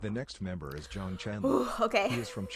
The next member is Jung Chen. Ooh, okay. He is from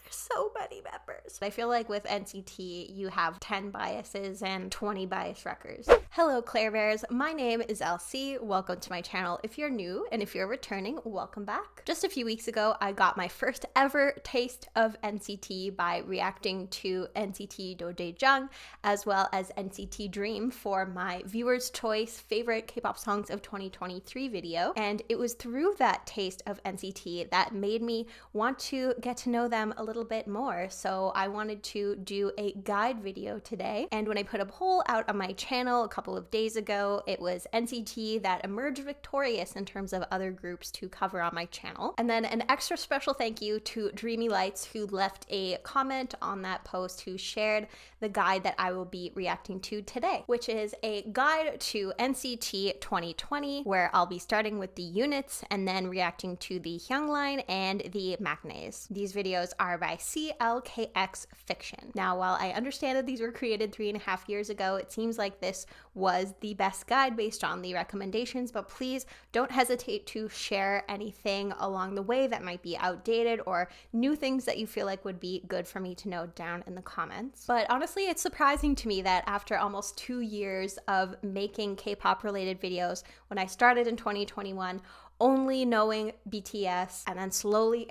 So many members. I feel like with NCT, you have 10 biases and 20 bias wreckers. Hello, Claire Bears. My name is LC. Welcome to my channel. If you're new and if you're returning, welcome back. Just a few weeks ago, I got my first ever taste of NCT by reacting to NCT Dodaejang as well as NCT Dream for my Viewer's Choice Favorite K-pop Songs of 2023 video. And it was through that taste of NCT that made me want to get to know them a little bit more, so I wanted to do a guide video today. And when I put a poll out on my channel a couple of days ago, it was NCT that emerged victorious in terms of other groups to cover on my channel. And then an extra special thank you to Dreamy Lights, who left a comment on that post, who shared the guide that I will be reacting to today, which is a guide to NCT 2020, where I'll be starting with the units and then reacting to the Hyung Line and the Maknaes. These videos are by CLKX Fiction. Now, while I understand that these were created 3.5 years ago, it seems like this was the best guide based on the recommendations, but please don't hesitate to share anything along the way that might be outdated or new things that you feel like would be good for me to know down in the comments. But honestly, it's surprising to me that after almost 2 years of making K-pop related videos, when I started in 2021, only knowing BTS and then slowly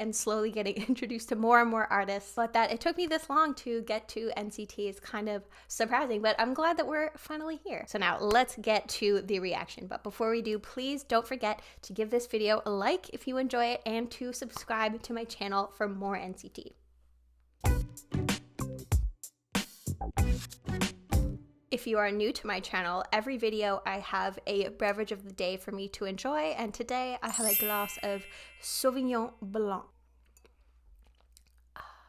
getting introduced to more and more artists, but that it took me this long to get to NCT is kind of surprising, but I'm glad that we're finally here. So now let's get to the reaction. But before we do, please don't forget to give this video a like if you enjoy it and to subscribe to my channel for more NCT. If you are new to my channel, every video I have a beverage of the day for me to enjoy, and today I have a glass of Sauvignon Blanc.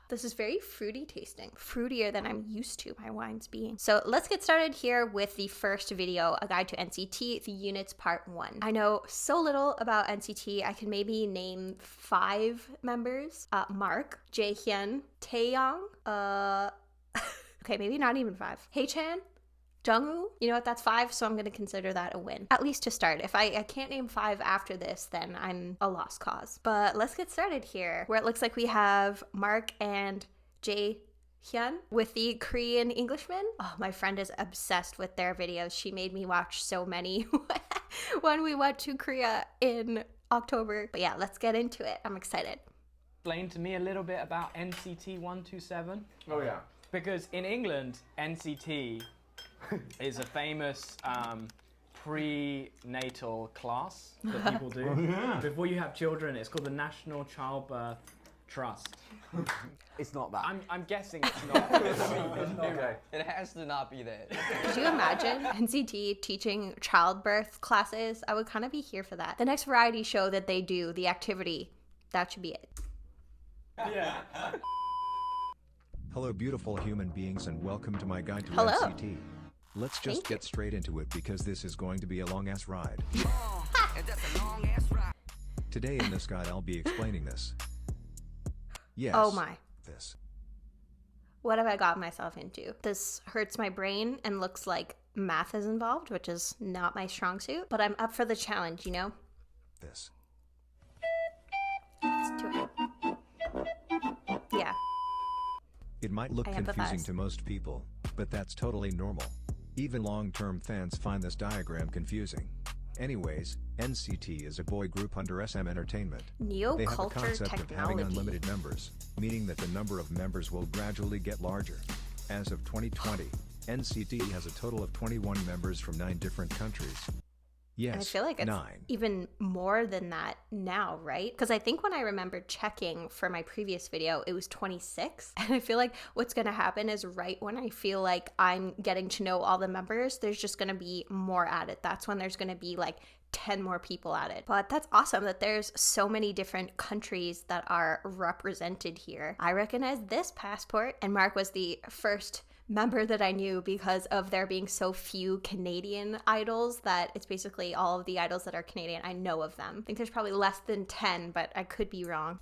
This is very fruity tasting, fruitier than I'm used to my wines being. So let's get started here with the first video, A Guide to NCT, the Units Part 1. I know so little about NCT, I can maybe name 5 members. Mark, Jaehyun, Taeyong, okay, maybe not even 5. Haechan, Jungwoo, you know what, that's 5, so I'm going to consider that a win. At least to start. If I can't name 5 after this, then I'm a lost cause. But let's get started here, where it looks like we have Mark and Jaehyun with the Korean Englishman. Oh, my friend is obsessed with their videos. She made me watch so many when we went to Korea in October. But yeah, let's get into it. I'm excited. Explain to me a little bit about NCT 127. Oh yeah. Because in England, NCT is a famous prenatal class that people do. Oh, yeah. Before you have children. It's called the National Childbirth Trust. It's not that. I'm guessing it's not. Okay. It has to not be that. Could you imagine NCT teaching childbirth classes? I would kind of be here for that. The next variety show that they do, the activity, that should be it. Yeah. Hello beautiful human beings and welcome to my guide to Hello. NCT. Let's just Thank you. get straight into it because this is going to be a long ass ride. Today in this guide I'll be explaining this. Yes. Oh my. This. What have I got myself into? This hurts my brain and looks like math is involved, which is not my strong suit, but I'm up for the challenge, you know? This. Let's do it. Yeah. It might look I confusing empathize. to most people, but that's totally normal. Even long-term fans find this diagram confusing. Anyways, NCT is a boy group under SM Entertainment. They have a Neo-culture concept of having technology. unlimited members, meaning that the number of members will gradually get larger. As of 2020, NCT has a total of 21 members from 9 different countries. Yes, And I feel like it's 9. even more than that now, right? Because I think when I remember checking for my previous video, it was 26. And I feel like what's going to happen is right when I feel like I'm getting to know all the members, there's just going to be more added. That's when there's going to be like 10 more people added. But that's awesome that there's so many different countries that are represented here. I recognize this passport, and Mark was the first member that I knew because of there being so few Canadian idols that it's basically all of the idols that are Canadian. I know of them. I think there's probably less than 10, but I could be wrong.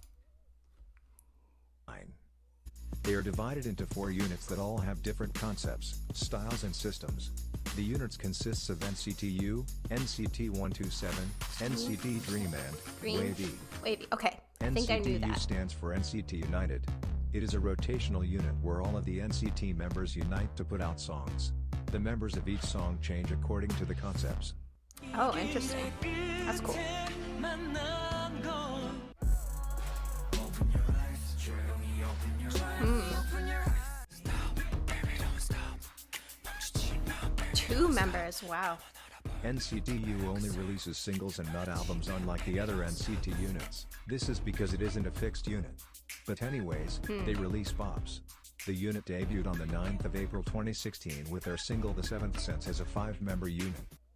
They are divided into 4 units that all have different concepts, styles and systems. The units consists of NCT U, NCT 127, NCT Dream and Dream? Wavy. Wavy. Okay, I think I knew NCT U that. stands for NCT United. It is a rotational unit where all of the NCT members unite to put out songs. The members of each song change according to the concepts. Oh, interesting. That's cool. Two members, wow. NCT U only releases singles and not albums, unlike the other NCT units. This is because it isn't a fixed unit. But anyways, they release bops. The unit debuted on the 9th of April 2016 with their single The Seventh Sense as a 5-member unit.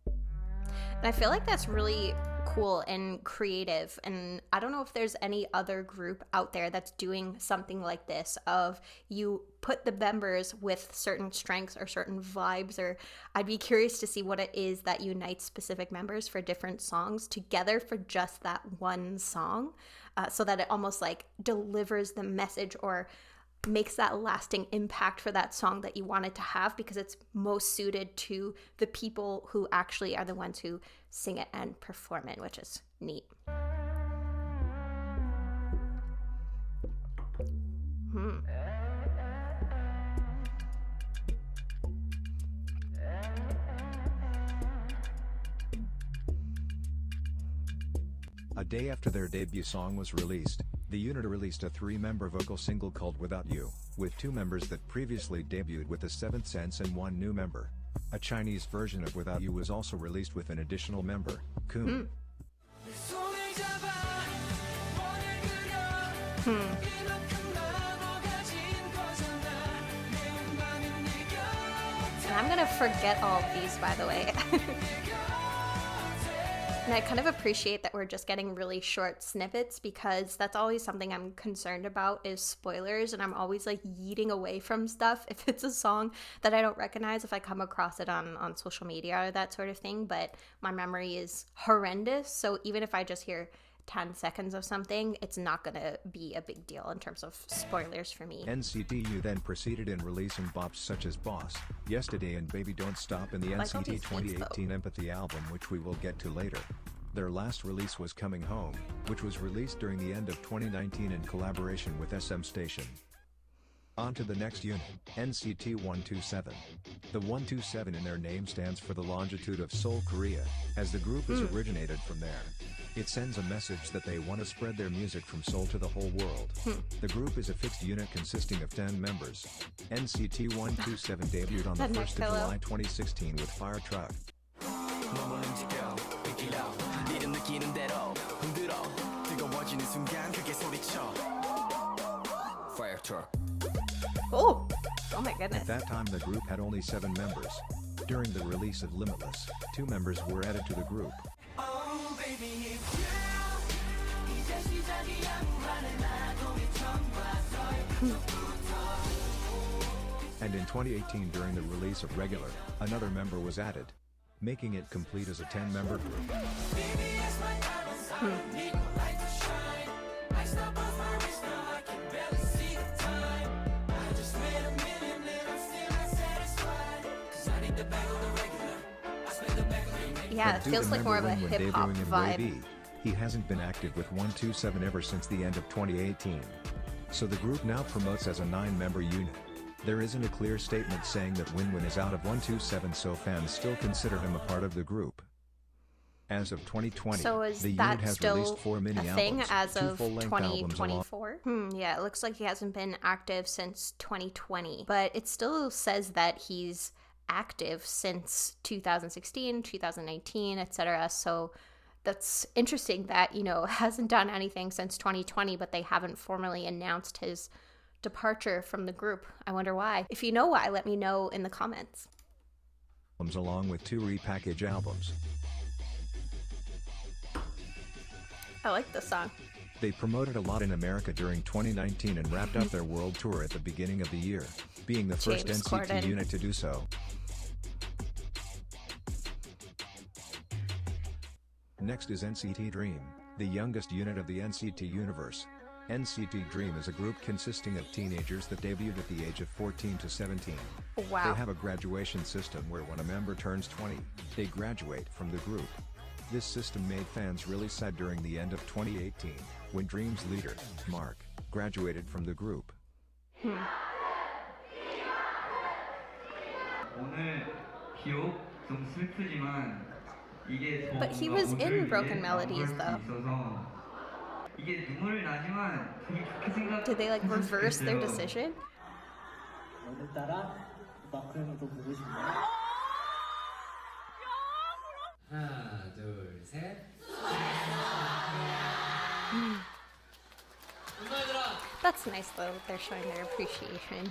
And I feel like that's really cool and creative, and I don't know if there's any other group out there that's doing something like this, of you put the members with certain strengths or certain vibes, or I'd be curious to see what it is that unites specific members for different songs together for just that one song, so that it almost like delivers the message or makes that lasting impact for that song that you wanted to have, because it's most suited to the people who actually are the ones who sing it and perform it, which is neat. A day after their debut song was released, the unit released a 3-member vocal single called Without You, with 2 members that previously debuted with The Seventh Sense and 1 new member. A Chinese version of Without You was also released with an additional member, Kun. And I'm gonna forget all of these, by the way. And I kind of appreciate that we're just getting really short snippets, because that's always something I'm concerned about, is spoilers, and I'm always like yeeting away from stuff if it's a song that I don't recognize, if I come across it on social media or that sort of thing. But my memory is horrendous, so even if I just hear 10 seconds of something, it's not gonna be a big deal in terms of spoilers for me. NCT U then proceeded in releasing bops such as Boss, Yesterday and Baby Don't Stop in the Like all NCT these beats, 2018 Empathy album, which we will get to later. Their last release was Coming Home, which was released during the end of 2019 in collaboration with SM Station. On to the next unit, NCT 127. The 127 in their name stands for the longitude of Seoul, Korea, as the group is originated from there. It sends a message that they want to spread their music from Seoul to the whole world. The group is a fixed unit consisting of 10 members. NCT 127 debuted on the 1st of July 2016 with Fire Truck. Fire truck. Oh my At goodness. that time the group had only 7 members. During the release of Limitless, 2 members were added to the group. And in 2018, during the release of Regular, another member was added, making it complete as a 10-member group. Yeah, But it due feels to like more of a member Win when hip-hop debuting in vibe. Wavy, he hasn't been active with 127 ever since the end of 2018. So the group now promotes as a 9-member unit. There isn't a clear statement saying that Win is out of 127, so fans still consider him a part of the group. As of 2020, So is the unit that has still released 4 mini a thing albums, as 2 of full-length albums along. 2024? Yeah, it looks like he hasn't been active since 2020, but it still says that he's active since 2016, 2019, etc. So that's interesting that, hasn't done anything since 2020, but they haven't formally announced his departure from the group. I wonder why. If you know why, let me know in the comments. Along with 2 repackaged albums. I like this song. They promoted a lot in America during 2019 and wrapped up their world tour at the beginning of the year, being the first James NCT Corden. unit to do so. Next is NCT Dream, the youngest unit of the NCT universe. NCT Dream is a group consisting of teenagers that debuted at the age of 14 to 17. Wow. They have a graduation system where when a member turns 20, they graduate from the group. This system made fans really sad during the end of 2018, when Dream's leader, Mark, graduated from the group. But he was in Broken Melodies though. Did they like reverse their decision? 하나, 둘, 셋. That's nice though, they're showing their appreciation.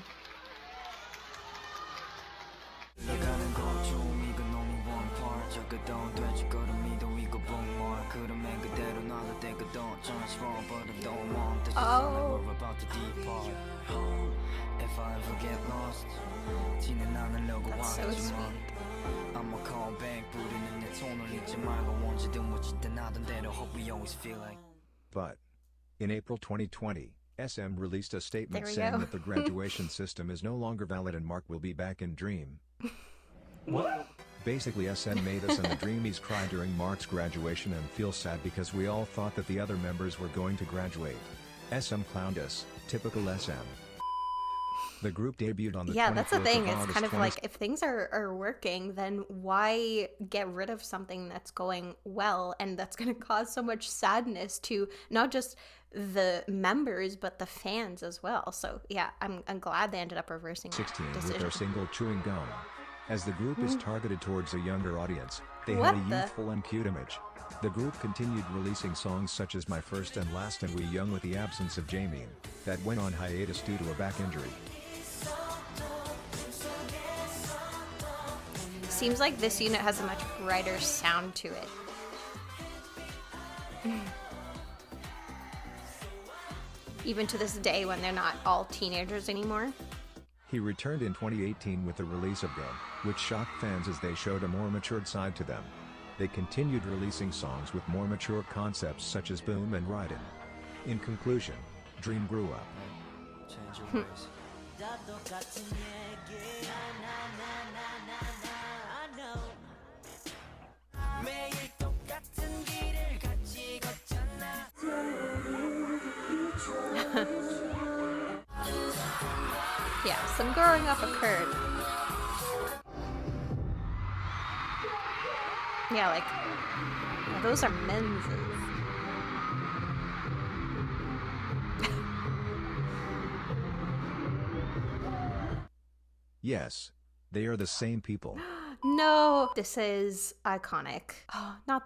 Oh. That's so sweet. But in April 2020, SM released a statement There we saying go. that the graduation system is no longer valid and Mark will be back in Dream. What? Basically, SM made us and the Dreamies cry during Mark's graduation and feel sad because we all thought that the other members were going to graduate. SM clowned us, typical SM. The group debuted on the Yeah, that's the 24th thing. of It's August kind of 20 like if things are working, then why get rid of something that's going well and that's going to cause so much sadness to not just the members but the fans as well. So yeah, I'm glad they ended up reversing that 16 with decision. their single Chewing Gum. As the group is targeted towards a younger audience, they What had a the- youthful and cute image. The group continued releasing songs such as My First and Last and We Young with the absence of Jaemin, that went on hiatus due to a back injury. Seems like this unit has a much brighter sound to it. Even to this day when they're not all teenagers anymore. He returned in 2018 with the release of Go, which shocked fans as they showed a more matured side to them. They continued releasing songs with more mature concepts such as Boom and Ridin'. In conclusion, Dream grew up. Yeah, some growing up occurred. Yeah, like, those are menses. Yes, they are the same people. No, this is iconic. Oh, not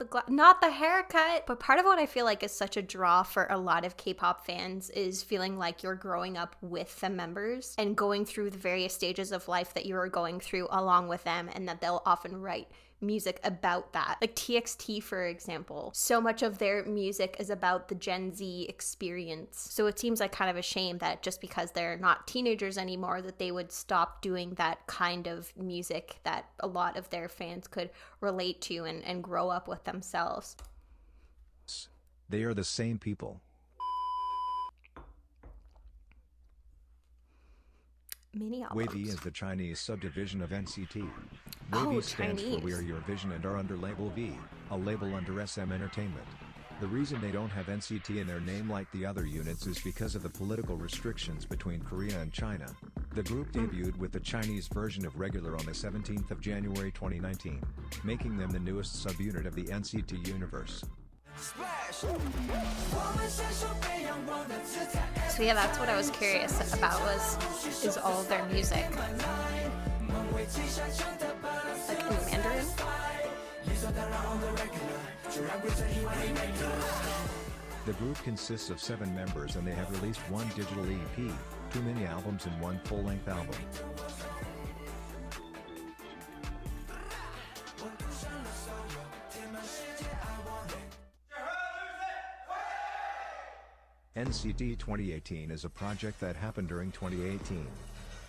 the haircut. But part of what I feel like is such a draw for a lot of K-pop fans is feeling like you're growing up with the members and going through the various stages of life that you are going through along with them, and that they'll often write music about that. Like TXT, for example, so much of their music is about the Gen Z experience. So it seems like kind of a shame that just because they're not teenagers anymore that they would stop doing that kind of music that a lot of their fans could relate to and grow up with themselves. They are the same people. Mini albums. Wavy is the Chinese subdivision of NCT. Oh, Wavy stands for Chinese. We Are Your Vision and are under label V, a label under SM Entertainment. The reason they don't have NCT in their name like the other units is because of the political restrictions between Korea and China. The group debuted with the Chinese version of Regular on the 17th of January 2019, making them the newest subunit of the NCT universe. So yeah, that's what I was curious about is all of their music. Like in Mandarin? The group consists of 7 members and they have released 1 digital EP, 2 mini albums and 1 full-length album. NCT 2018 is a project that happened during 2018.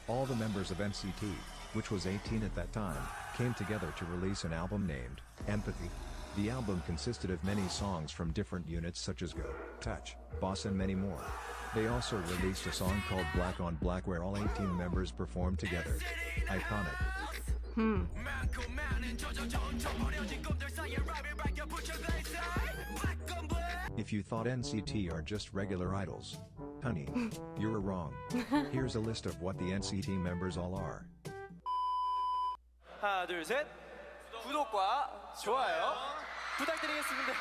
All the members of NCT, which was 18 at that time, came together to release an album named Empathy. The album consisted of many songs from different units such as Go, Touch, Boss and many more. They also released a song called Black on Black where all 18 members performed together. Iconic. If you thought NCT are just regular idols, honey, you're wrong. Here's a list of what the NCT members all are. 하나 둘 셋 구독과 좋아요 부탁드리겠습니다.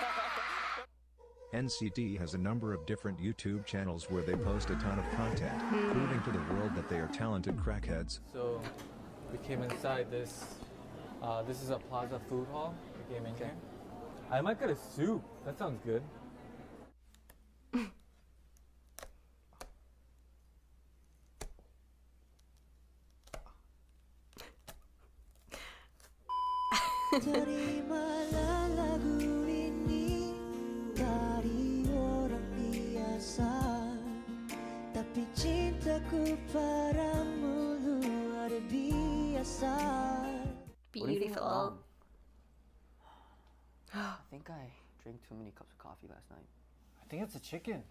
NCT has a number of different YouTube channels where they post a ton of content, proving to the world that they are talented crackheads. So we came inside this. This is a Plaza food hall. We came in here. I might get a soup. That sounds good. Beautiful. I think I drank too many cups of coffee last night. I think it's a chicken.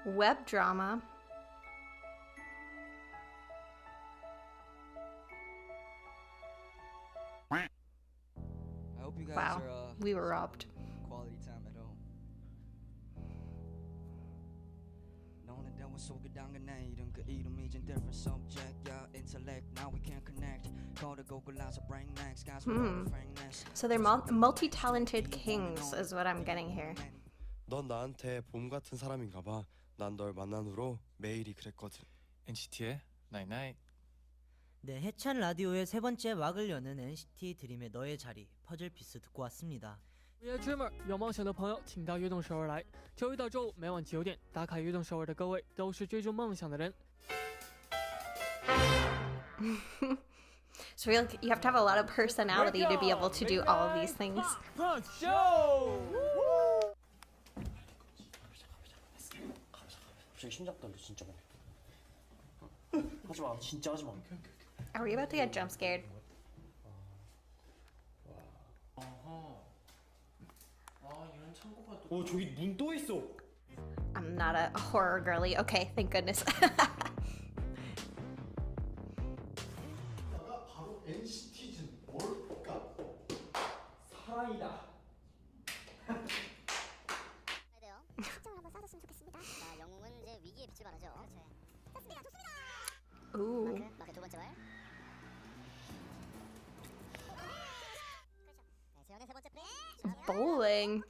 Web drama. I hope you guys Wow, are we were robbed. quality time at home. 너는 대화 속에 담겨내이른 그 이름이 진 different subject. Yeah, intellect. Now we can't connect. 거르고 골라서 brain next. Guys, frankness. So they're multi-talented kings is what I'm getting here. 넌 나한테 봄 같은 사람인가 봐. 난 널 만난 후로 매일이 그랬거든. NCT의 Night Night. 네, 해찬 라디오의 세 번째 막을 여는 NCT 드림의 너의 자리 퍼즐 피스 듣고 왔습니다. We're Dreamer， 有梦想的朋友，请到悦动首尔来。周一到周五每晚9点，打卡悦动首尔的各位都是追逐梦想的人。So you have to have a lot of personality to be able to do all of these things. 갑자기 심장 떨려 진짜 뭐. 하지 마 진짜 하지 마. Are we about to get jump scared? 오 저기 눈 또 있어. I'm not a horror girly. Okay, thank goodness. 바로 NCT지 뭘까? 사랑이다. 시장을 한번 쏴줬으면 좋겠습니다. 자, 영웅은 이제 위기의 빛을 발하죠. 좋습니다, 좋습니다. Ooh. 마크 두 번째 발. 그렇죠. 네, 재현의 세 번째 플레이. Bowling.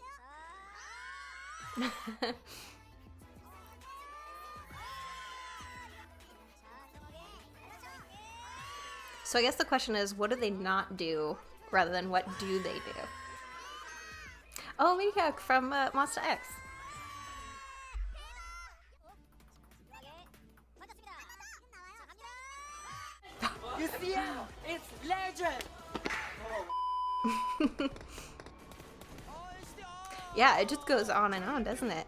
So I guess the question is, what do they not do rather than what do they do? Oh, Mihak from Monster X. You see it? It's legend. Yeah, it just goes on and on, doesn't it?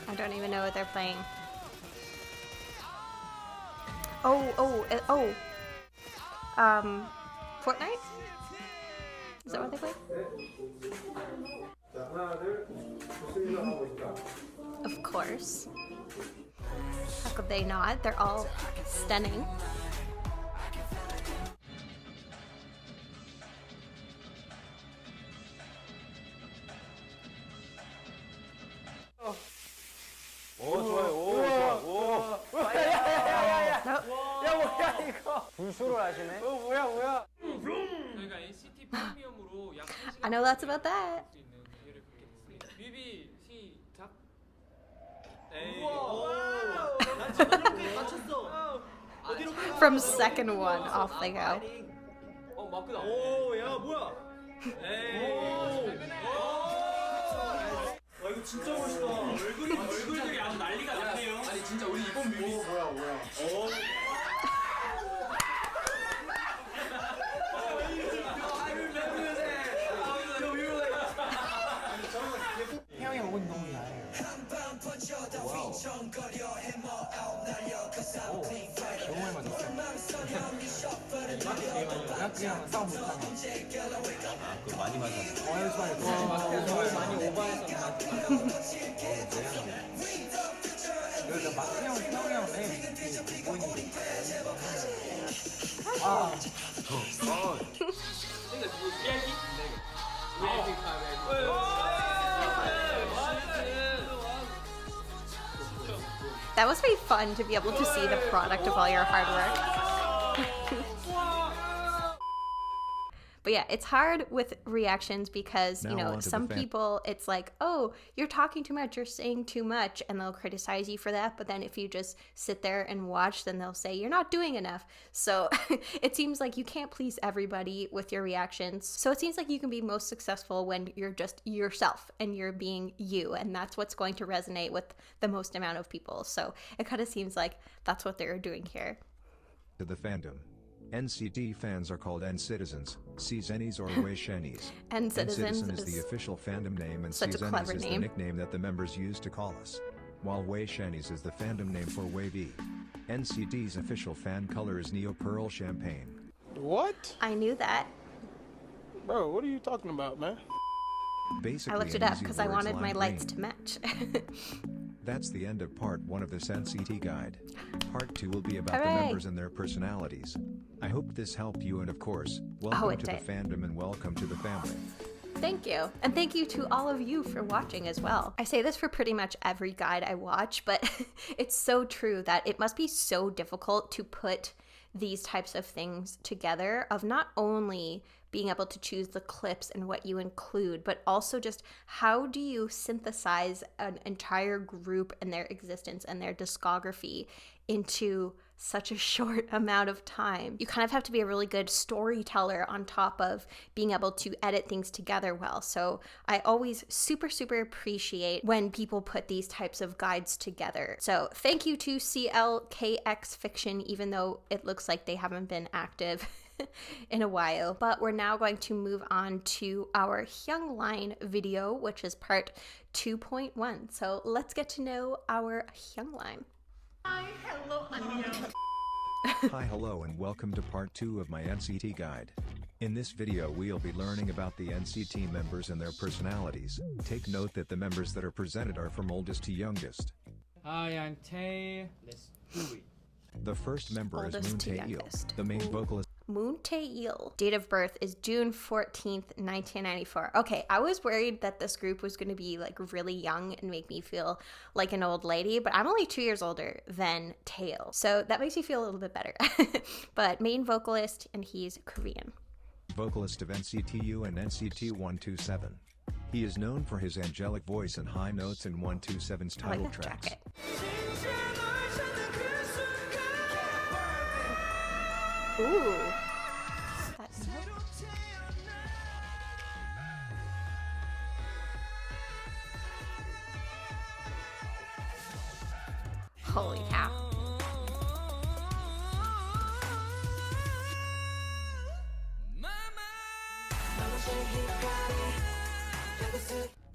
I don't even know what they're playing. Oh. Fortnite? Is that what they play? Of course. How could they not? They're all stunning. 오 좋아요. 오 좋아. 야야야야야. 야 뭐야 이거? 불쇼를 하시네. 뭐야? 저희가 NCT 프리미엄으로 약 1시간 I know lots about that. 수 있는 기회를 갖게 됐습니다. 뮤비 시작. 난 진짜 이렇게 맞췄어. 어디로 가? From second one, off they go. 마크다. 오야 뭐야? 와 이거 진짜 멋있다. 얼굴들이 아주 난리가 났네요. 아니 진짜 우리 이번 뮤비 뭐야? 그냥 싸움 못하면. 그거 많이 맞았네. 연습 많이 많이 오버해서 그래서 막형 형이랑 매일 보이는 게. 아. That must be fun to be able to see the product of all your hard work. But yeah, it's hard with reactions because, you know, some people, it's like, oh, you're talking too much, you're saying too much, and they'll criticize you for that. But then if you just sit there and watch, then they'll say you're not doing enough. So it seems like you can't please everybody with your reactions. So it seems like you can be most successful when you're just yourself and you're being you. And that's what's going to resonate with the most amount of people. So it kind of seems like that's what they're doing here. To the fandom. NCT fans are called N-Citizens, C-Zennies or Wei-Shennies. N-Citizen is the official fandom name and such a C-Zennies clever is the name. nickname that the members use to call us. While Wei-Shennies is the fandom name for Wavy. NCT's official fan color is Neo Pearl Champagne. What? I knew that. Bro, what are you talking about, man? Basically, I looked it up because I wanted my lights to match. That's the end of part 1 of this NCT guide. Part 2 will be about Hooray. the members and their personalities. I hope this helped you, and of course, welcome to the fandom and welcome to the family. Thank you. And thank you to all of you for watching as well. I say this for pretty much every guide I watch, but it's so true that it must be so difficult to put these types of things together, of not only being able to choose the clips and what you include, but also just how do you synthesize an entire group and their existence and their discography into such a short amount of time. You kind of have to be a really good storyteller on top of being able to edit things together well. So I always super appreciate when people put these types of guides together. So thank you to CLKX Fiction, even though it looks like they haven't been active in a while. But we're now going to move on to our Hyung Line video, which is part 2.1. So let's get to know our Hyung Line. Hi, hello, and welcome to part 2 of my NCT guide. In this video we'll be learning about the NCT members and their personalities. Take note that the members that are presented are from oldest to youngest. Hi, I'm Tae. Let's do it. The first member is Oldest Moon to Tae-il, youngest. the main vocalist. Moon Tae-il. Date of birth is June 14th, 1994. Okay, I was worried that this group was going to be like really young and make me feel like an old lady, but I'm only 2 years older than Tae-il, so that makes me feel a little bit better. But main vocalist, and he's Korean. Vocalist of NCT and NCT 127. He is known for his angelic voice and high notes in 127's title that tracks. jacket. Ooh. That's holy cow.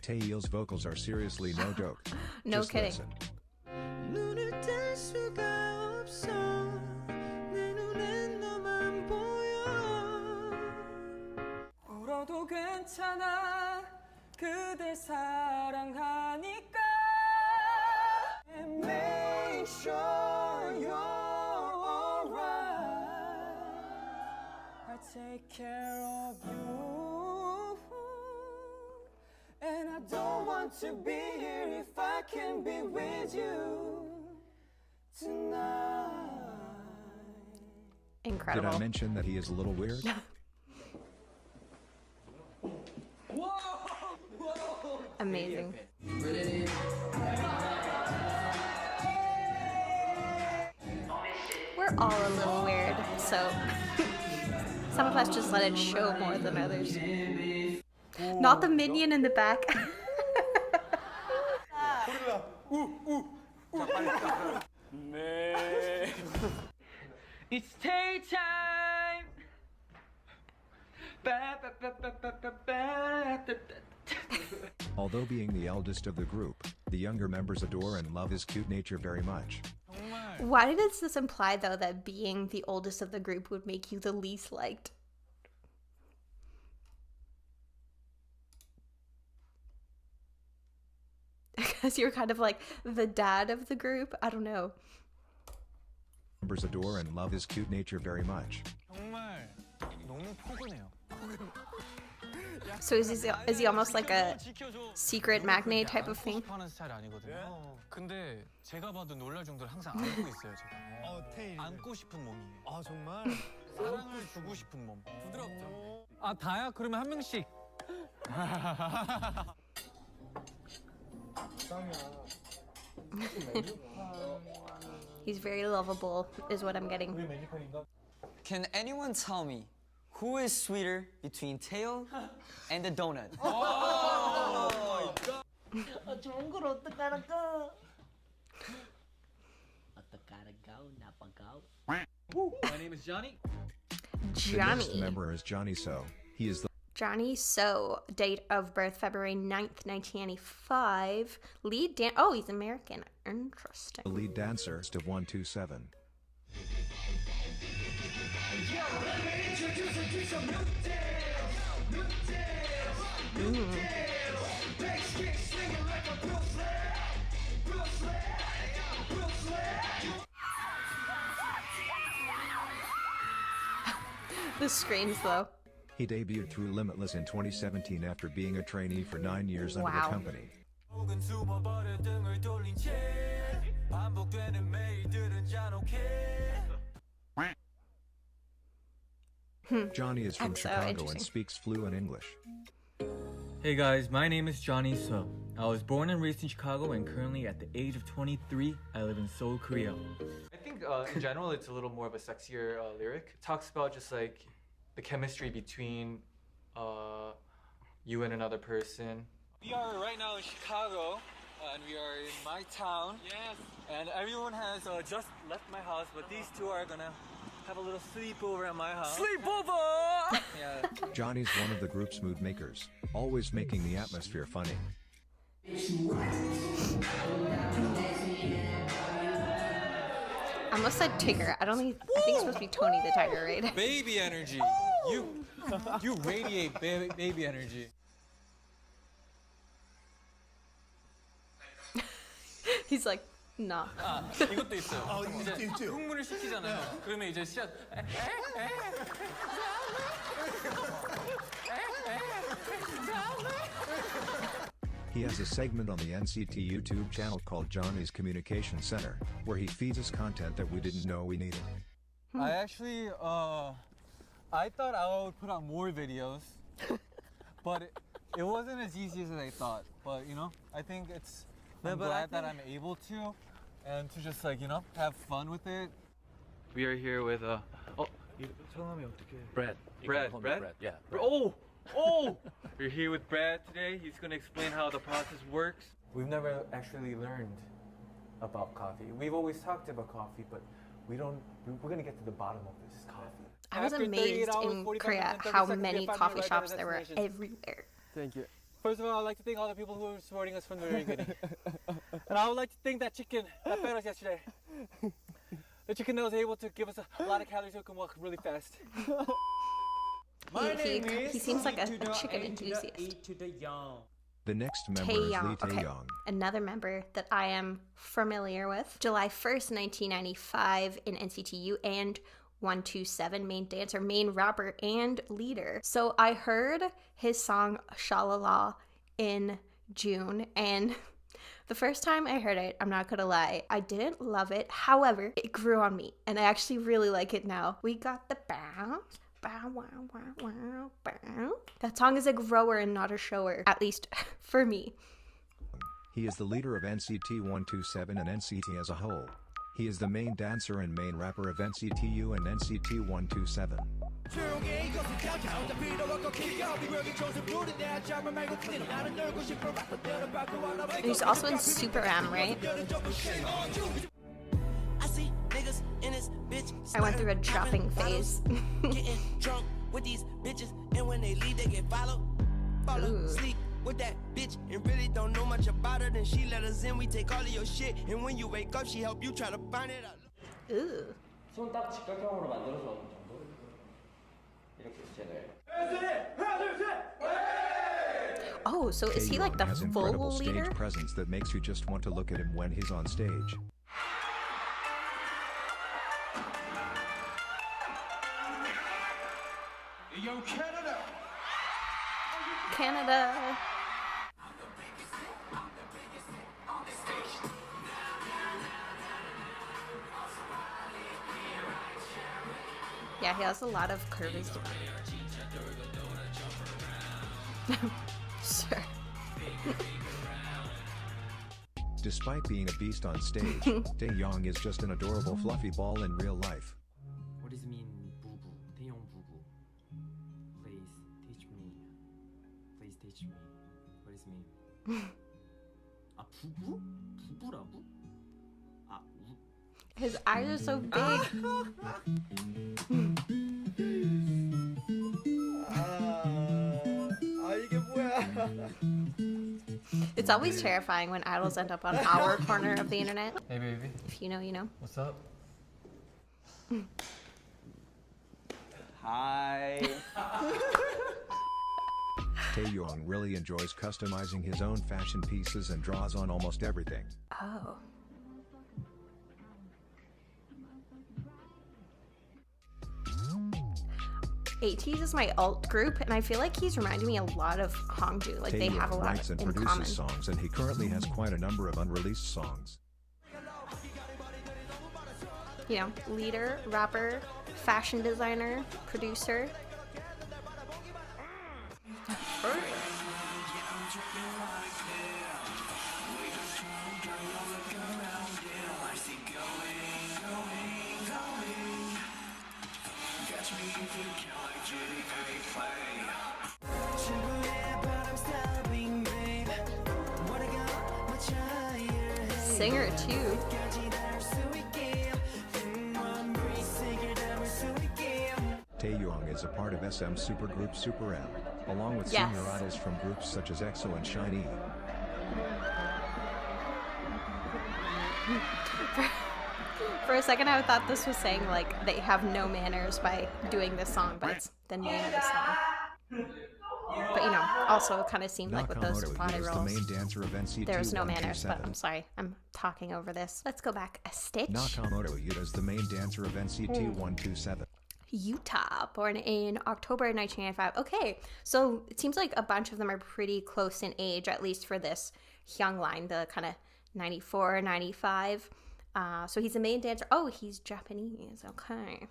Tae-il's vocals are seriously no joke. No Just kidding. listen. 울어도 괜찮아 그댈 사랑하니까 And make sure you're alright I take care of you And I don't want to be here if I can be with you tonight. Incredible. Did I mention that he is a little weird? Amazing. We're all a little weird, so some of us just let it show more than others. Not the minion in the back. It's Tae time. Although being the eldest of the group, the younger members adore and love his cute nature very much. Why does this imply, though, that being the oldest of the group would make you the least liked? Because you're kind of like the dad of the group. I don't know. Members adore and love his cute nature very much. So is he almost like a secret Maknae type of thing? 근데 제가 봐도 놀랄 정도로 항상 안고 있어요, 제가. 안고 싶은 몸이에요. 아, 정말? 사랑을 주고 싶은 몸. 부드럽죠? 아, 다야? 그러면 한 명씩. He's very lovable, is what I'm getting. Can anyone tell me who is sweeter between tail and the donut? 좋은 걸 어떡하라까? 어떡하라까? 나빠가? My name is Johnny. The next member is Johnny So. He is the Johnny So, date of birth February 9th, 1995. Lead dan- oh, he's American. Interesting. lead dancer of 127. The screams though. He debuted through Limitless in 2017 after being a trainee for 9 years under the Wow. company. Johnny is from That's so Chicago and interesting. speaks fluent English. Hey guys, my name is Johnny So. I was born and raised in Chicago, and currently at the age of 23, I live in Seoul, Korea. I think in general it's a little more of a sexier lyric. It talks about just like the chemistry between you and another person. We are right now in Chicago, and we are in my town. Yes. And everyone has just left my house, but these two are gonna have a little sleepover at my house. Sleepover! Yeah. Johnny's one of the group's mood makers, always making the atmosphere funny. I almost said Tigger. I think it's supposed to be Tony the Tiger, right? Baby energy. You radiate baby energy. He's like, nah. 아, 이것도 있어요. 이제 흥분을 시키잖아요. 그러면 이제 시작. He has a segment on the NCT YouTube channel called Johnny's Communication Center, where he feeds us content that we didn't know we needed. I actually, I thought I would put out more videos, but it wasn't as easy as I thought. But you know, I think I'm glad that I'm able to, and to just like, you know, have fun with it. We are here with 성함이 어떻게? Brad. Brad? Yeah. Oh! We're here with Brad today. He's gonna explain how the process works. We've never actually learned about coffee. We've always talked about coffee, but we're gonna get to the bottom of this coffee. I was amazed in Korea how many coffee shops there were everywhere. Thank you. First of all, I'd like to thank all the people who are supporting us from the very beginning. And I would like to thank that chicken that fed us yesterday. The chicken that was able to give us a lot of calories so we can walk really fast. He seems like a chicken enthusiast. The next member is Lee Taeyong. Another member that I am familiar with. July 1st, 1995 in NCT and 127, main dancer, main rapper, and leader. So I heard his song Shalala in June, and the first time I heard it, I'm not gonna lie, I didn't love it. However, it grew on me, and I actually really like it now. We got the bounce. Bow, wow, wow, wow, bow. That song is a grower and not a shower, at least for me. He is the leader of NCT 127 and NCT as a whole. He is the main dancer and main rapper of NCTU and NCT 127. And he's also in Super M, right? I went through a dropping phase. Getting drunk with these bitches, and when they leave, they get followed. Sleep with that bitch and really don't know much about her. Then she let us in, we take all of your shit, and when you wake up, she help you try to find it out. Ooh. 손 딱 직각형으로 만들어서 어느 정도? 이렇게 제가. Oh, Oh, so is he like the has full incredible leader? stage presence that makes you just want to look at him when he's on stage. Yo, Canada! Canada. Yeah, he has a lot of charisma. Sure. Despite being a beast on stage, Taeyong is just an adorable fluffy ball in real life. What does it mean, bubu? 태용 bubu. Please teach me. Please teach me. What does it mean? 아 부부? 부부라고? 아 우. His eyes are so big. 이게 뭐야? It's always terrifying when idols end up on our corner of the internet. Hey baby. If you know, you know. What's up? Hi. Taeyong really enjoys customizing his own fashion pieces and draws on almost everything. Oh. ATEEZ is my alt group, and I feel like he's reminding me a lot of Hongju. Like they have a Taeyong lot writes and in produces common. songs, and he currently has quite a number of unreleased songs. You know, leader, rapper, fashion designer, producer. Singer too. Taeyong is a part of SM supergroup Super M, along with Yes. senior idols from groups such as EXO and SHINee. For a second, I thought this was saying like they have no manners by doing this song, but it's the name of the song. But you know, also it kind of seemed like with those Nakamoto body is the rolls, main dancer of NCT there's no manners. But 127. I'm sorry, I'm talking over this. Let's go back a stitch. Nakamoto Yuta is the main dancer of NCT 127. Utah, born in October 1995. Okay, so it seems like a bunch of them are pretty close in age, at least for this Hyung Line, the kind of 94, 95. So he's the main dancer. Oh, he's Japanese. Okay.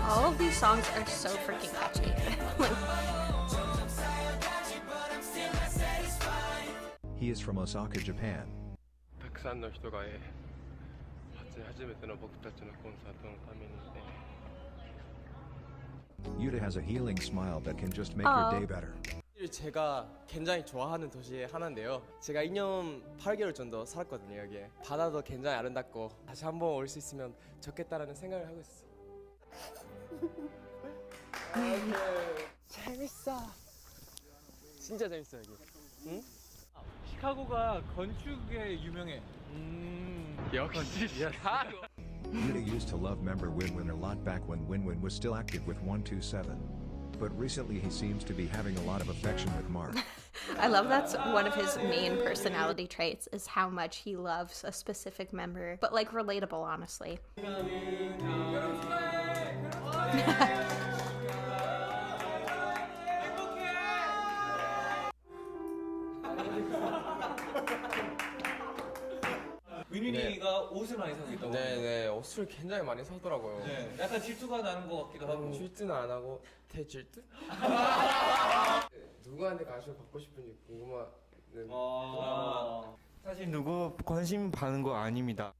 All of these songs are so freaking catchy. He is from Osaka, Japan. たくさんの人が初めての僕たちのコンサートのために Yuta has a healing smile that can just make your day better. 제가 굉장히 좋아하는 도시의 하나인데요. 제가 2년 8개월 정도 살았거든요, 여기에. 바다도 굉장히 아름답고 다시 한번 올 수 있으면 좋겠다라는 생각을 하고 있어요. 재밌어. 진짜 재밌어 여기. 응? 시카고가 건축에 유명해. 역시 시카고. Yuta used to love member Winwin a lot back when Winwin was still active with 127. But recently he seems to be having a lot of affection with Mark. I love that's one of his main personality traits is how much he loves a specific member, but like relatable, honestly. 윈윈이가 옷을 많이 사고 있다고. 네네, 옷을 굉장히 많이 사더라고요. 네, 약간 질투가 나는 것 같기도 하고. 질투는 안 하고 대질투? 누구한테 관심을 받고 싶은지 궁금한. 사실 누구 관심 받는 거 아닙니다.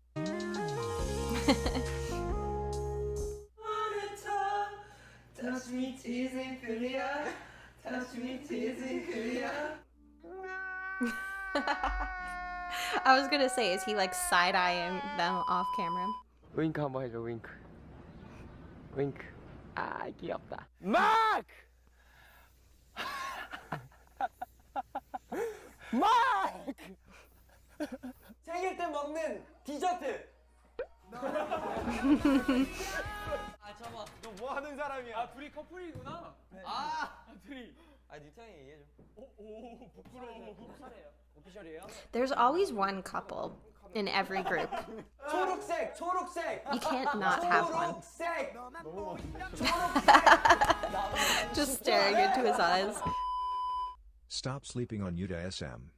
Touch me, teasing, Korea. Touch me, teasing, Korea. I was gonna say, is he like side-eyeing them off camera? 윙크 한번 해줘, 윙크. 윙크. 아, 귀엽다. 마크! 마크! 없는 디저트. 잠깐만. 너 뭐 하는 사람이야? 둘이 커플이구나. 네. 둘이. 뉴타이 얘기해줘. 오, 부끄러워. 오피셜이에요? There's always one couple in every group. 초록색, 초록색. You can't not have one. 초록색. Just staring into his eyes. Stop sleeping on Yuta SM.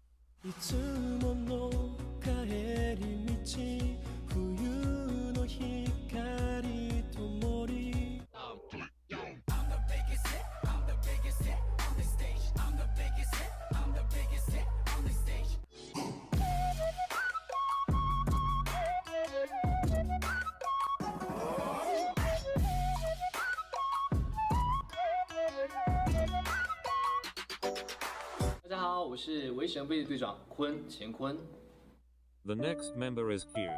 The next member is Hyun.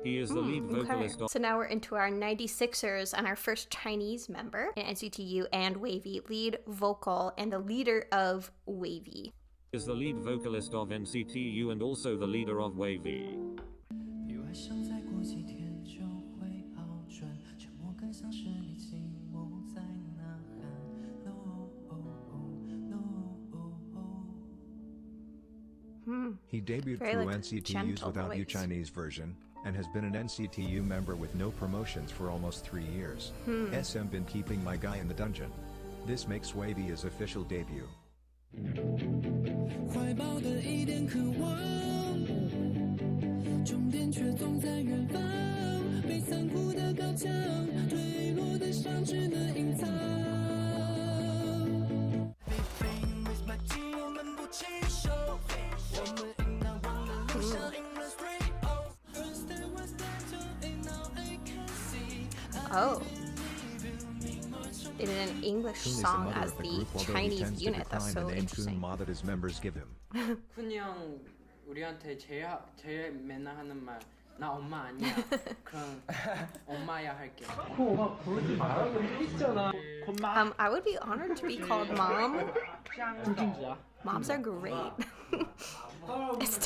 He is the lead vocalist of... So now we're into our 96ers and our first Chinese member in NCTU and Wavy, lead vocal and the leader of Wavy. Is the lead vocalist of NCTU and also the leader of Wavy. He debuted Very, through like, NCTU's gentle Without You voice. Chinese version, and has been an NCTU member with no promotions for almost 3 years. SM been keeping my guy in the dungeon. This makes Wavy his official debut. 怀抱的一点渴望，终点却总在远方，被残酷的高墙，坠落的伤只能隐藏。Living with my team， 我们不弃守，我们赢到忘了路上赢了3-0。First there was battle and now I can see. Oh. They did an English Kun is the song mother as of the the group, although he Chinese tends to unit. That's decline so the name Kun interesting. Ma that his members give him. 그냥 우리한테 제일 맨날 하는 말. 나 엄마 아니야. 그럼 엄마야 할게. I would be honored to be called mom. Moms are great. It's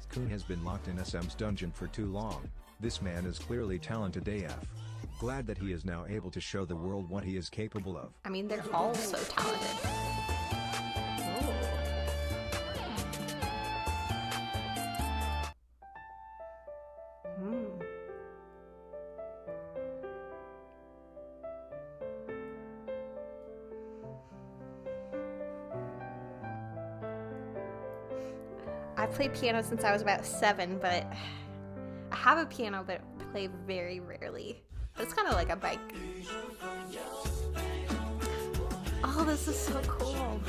Kun has been locked in SM's dungeon for too long. This man is clearly talented AF. Glad that he is now able to show the world what he is capable of. I mean, they're all so talented. I played piano since I was about 7, but I have a piano but play very rarely. It's kind of like a bike. Oh, this is so cool.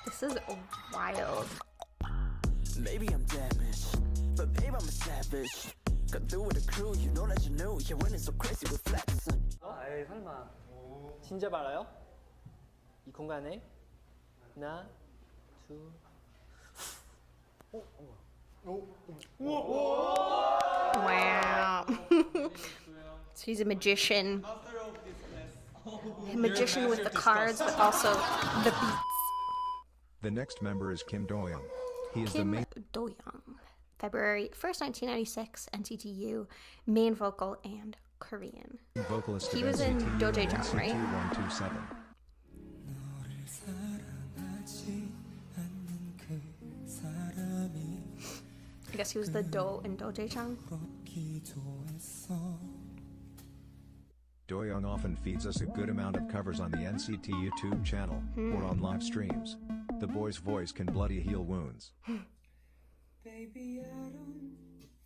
This is wild. Maybe I'm damaged, but babe I'm a savage. Got through with a crew, you know that you knew. You're running so crazy with flaps. 에이 설마. 진짜 말아요? 이 공간에 하나, 둘. Wow. So he's a magician. A magician with the cards, but also the beats. The next member is Kim Do-young. He is the Kim main Do-young. February 1st, 1996, NCTU, main vocal and Korean. vocalist He of was in NCTU Dojae and Jung, NCT right? 127. I guess he was the Do in Dojae Jung. Do-young often feeds us a good amount of covers on the NCT YouTube channel, or on live streams. The boy's voice can bloody heal wounds. Baby, I don't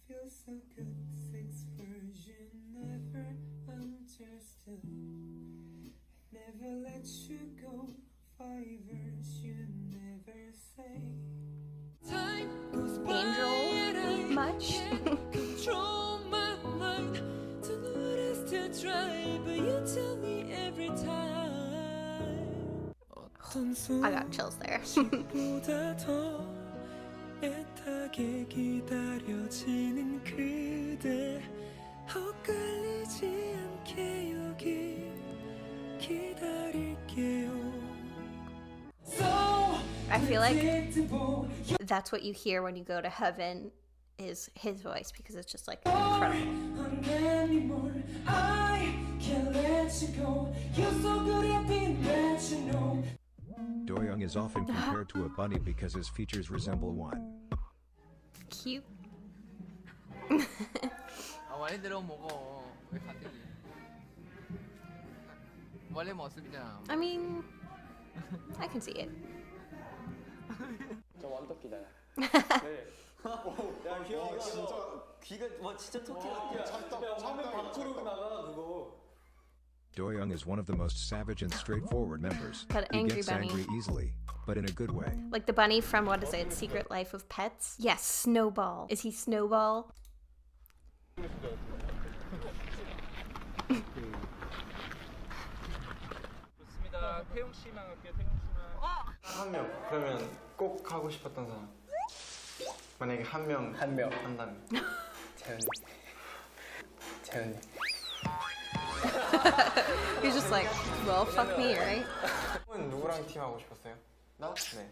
feel so good. 6 version never understood. Never let you go. 5ers you never say. Time goes by Angel much? control my mind. To notice to try, but you tell me every time. I got chills there. 보다 더 애타게 기다려지는 그대 엇갈리지 않게 여기 기다릴게요. I feel like that's what you hear when you go to heaven is his voice, because it's just like incredible. Doyoung is often compared to a bunny because his features resemble one. Cute. 많이 들어 먹어. 왜 갑자기? 원래 모습이잖아. I mean, I can see it. 저 완떡기다. 네. 야, 희영아 진짜 귀가 와 진짜 토끼 같아. 화면 밖으로 나가 그거. Doyoung is one of the most savage and straightforward members. But He angry gets bunny. angry easily, but in a good way. Like the bunny from, what is it, Secret Life of Pets? Yes, Snowball. Is he Snowball? 좋습니다. 태용 씨만 할게요. 태용 씨만. 한 명. 그러면 꼭 하고 싶었던 사람. 만약에 한 명 한다면. 재현이. 재현이. He's just like, well, fuck me, right? 형은 누구랑 팀 하고 싶었어요? 나? 네.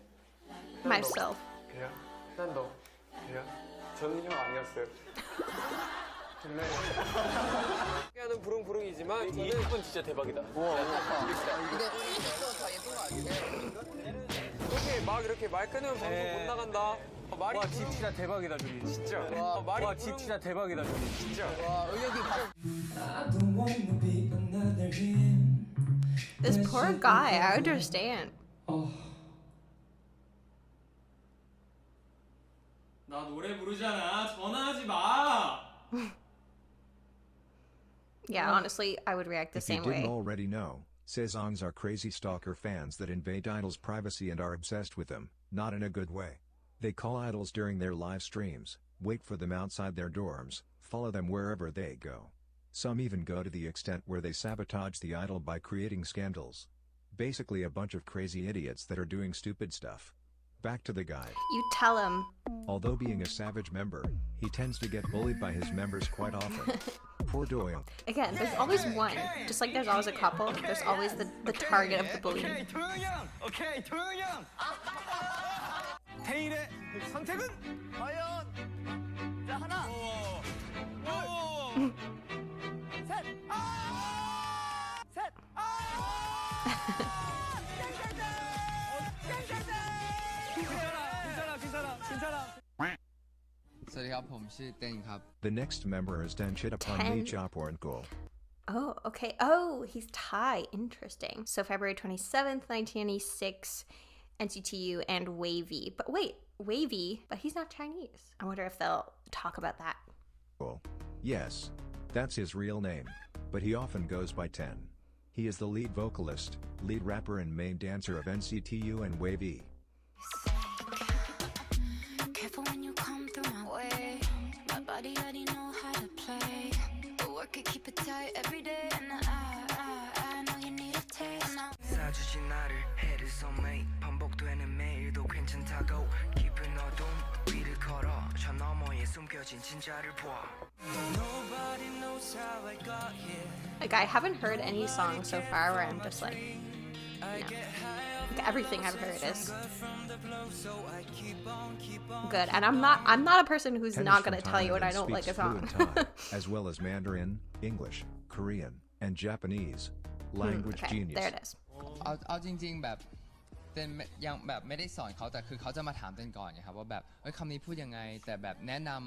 Myself. 그래요? 난 너. 그래요? 저는 형 아니었어요. 정말. 하는 부릉부릉이지만 이건 진짜 대박이다. 이렇게 말 끊으면 방송 못 나간다. 말이 와, 집 진짜 대박이다, 저기. 진짜. 와, 집 진짜 대박이다, 저기. 진짜. 와, 의욕이 This poor guy, I understand. 나 노래 부르잖아. 전화하지 마. Yeah, honestly, I would react the If you same didn't way. already know, Sezongs are crazy stalker fans that invade idols' privacy and are obsessed with them, not in a good way. They call idols during their live streams, wait for them outside their dorms, follow them wherever they go. Some even go to the extent where they sabotage the idol by creating scandals. Basically a bunch of crazy idiots that are doing stupid stuff. Back to the guide. You tell him. Although being a savage member, he tends to get bullied by his members quite often. Poor Doyoung. Again, there's always one. Just like there's always a couple, there's always the target of the bullying. 오케이, 도영이 형. 태일의 선택은 과연 자 하나, 둘, 셋, 셋. 괜찮아. สวัสดีครับผมชื่อเต้นครับ The next member is Danchitapon Ten. Lee Chapornkul. Oh, okay. Oh, he's Thai. Interesting. So February 27th, 1996, NCTU and Wavy. But wait, Wavy, but he's not Chinese. I wonder if they'll talk about that. Yes, that's his real name, but he often goes by Ten. He is the lead vocalist, lead rapper and main dancer of NCTU and Wavy. Careful when you come through my way. My body already know how to play. But work it, keep it tight every day. And I know you need a taste. 사주지 나를 해를 선매 반복되는 매일도 괜찮다고 깊은 어둠 위를 걸어 저 너머에 숨겨진 진짜를 봐. Nobody knows how I got here. Like, I haven't heard any song so far where I'm just like, no. Like, everything I've heard is good. And I'm not a person who's Ten not is from going to tell you when I Thailand don't and like a speaks song. fluent Thai, as well as Mandarin, English, Korean, and Japanese. Language okay, genius. there it is. เอาจริงๆแบบเต้นยังแบบไม่ได้สอนเขาแต่คือเขาจะมาถามเต้นก่อนไงครับว่าแบบคำนี้พูดยังไงแต่แบบแนะนำ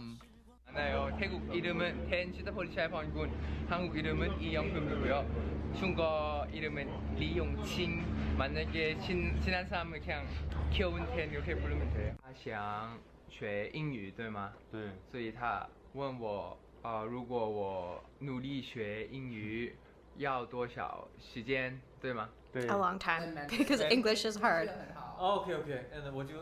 맞아요. 태국 이름은 텐시타폴리샤이펀군, 한국 이름은 이영금이고요. 중국어 이름은 리용칭. 만약에 친한 사람을 그냥 귀여운 텐 이렇게 부르면 돼요. 他想学英语对吗？对。所以他问我，如果我努力学英语要多少时间，对吗？对。 A long time, because English is hard. Oh, okay. And then what you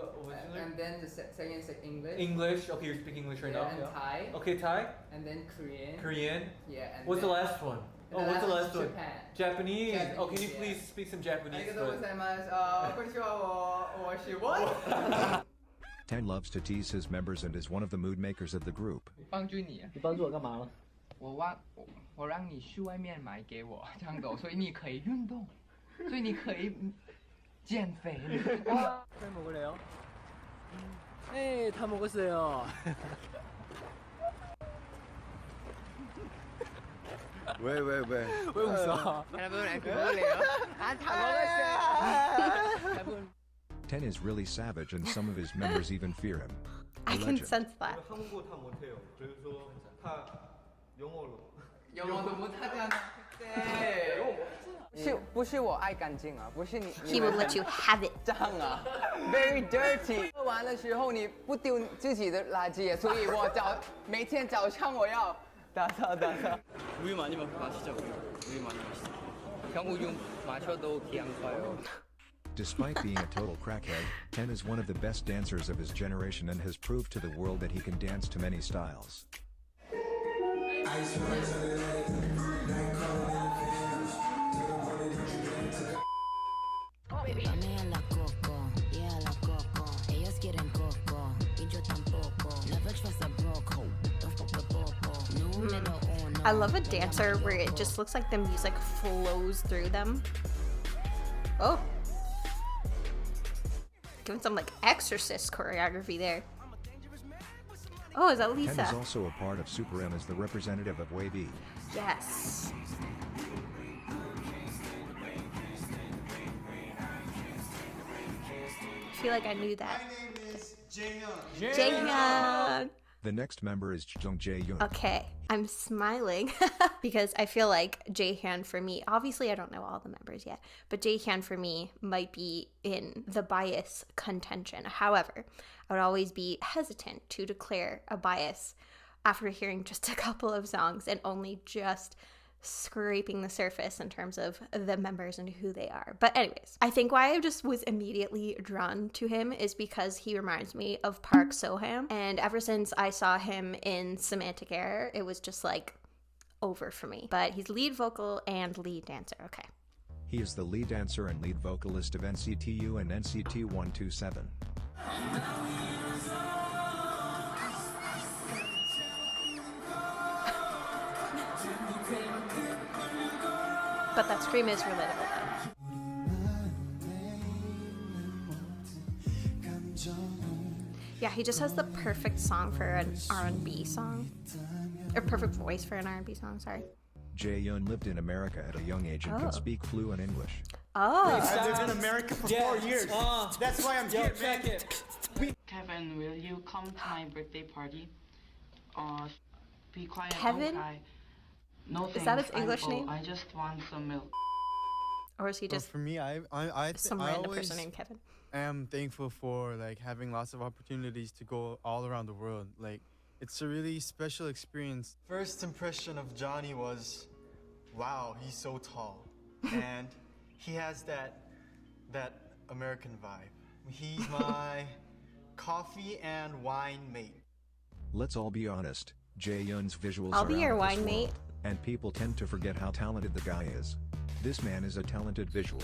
And then the second is English. English. Okay, you're speaking English right now. And Thai. Okay, Thai. And then Korean. Korean. Yeah. And what's then, the last one? And Oh, what's the last one? Japan. Japanese. Oh, can you yeah. please speak some Japanese? ありがとうございます。こんにちは。我是what? Ten loves to tease his members and is one of the mood makers of the group. 帮助你。你帮助我干嘛了？我让你去外面买给我这样的，所以你可以运动，所以你可以减肥。잘 먹을래요? 네, 다 먹었어요. 왜? 왜 웃어? 여러분, 먹을래요? 다 먹었어요. 10 is really savage and some of his members even fear him. A I can legend. sense that. 한국어 다 못해요. 그래서 다 영어로. 영어도 못하잖아. 그때. 不是我爱干净啊，不是你。 He will let you have it. 脏啊 ，very dirty。喝完的时候你不丢自己的垃圾，所以我每天早上我要打扫。 우유 많이 마시자. 우유 많이 마시자. 형 우유 마셔도 기 안 가요. Despite being a total crackhead, 10 is one of the best dancers of his generation and has proved to the world that he can dance to many styles. I love a dancer where it just looks like the music flows through them. Oh. Doing some like exorcist choreography there. Oh, is that Lisa? 10 is also a part of Super M as the representative of Wavy. Yes. I feel like I knew that. My name is Jaehyun. Jaehyun. The next member is Jung Jae-yoon. Okay, I'm smiling because I feel like Jaehyun for me, obviously I don't know all the members yet, but Jaehyun for me might be in the bias contention. However, I would always be hesitant to declare a bias after hearing just a couple of songs and only just scraping the surface in terms of the members and who they are. But anyways, I think why I just was immediately drawn to him is because he reminds me of Park Soham, and ever since I saw him in Semantic Error, it was just like over for me. But he's lead vocal and lead dancer. Okay. He is the lead dancer and lead vocalist of NCT U and NCT 127. But that scream is relatable though. Yeah, he just has the perfect song for an R&B song. Or perfect voice for an R&B song, sorry. Jaehyun lived in America at a young age and can speak fluent English. Oh. I lived in America for 4 years. That's why I'm here, man. Kevin, will you come to my birthday party? Be quiet. Kevin? Don't cry. No thanks. Is that his English name? I just want some milk. Or is he just for me, I some random person named Kevin? am thankful for like having lots of opportunities to go all around the world. Like it's a really special experience. First impression of Johnny was, wow, he's so tall, and he has that American vibe. He's my coffee and wine mate. Let's all be honest, Jaehyun's visuals I'll are be out your of this wine mate. world, and people tend to forget how talented the guy is. This man is a talented visual.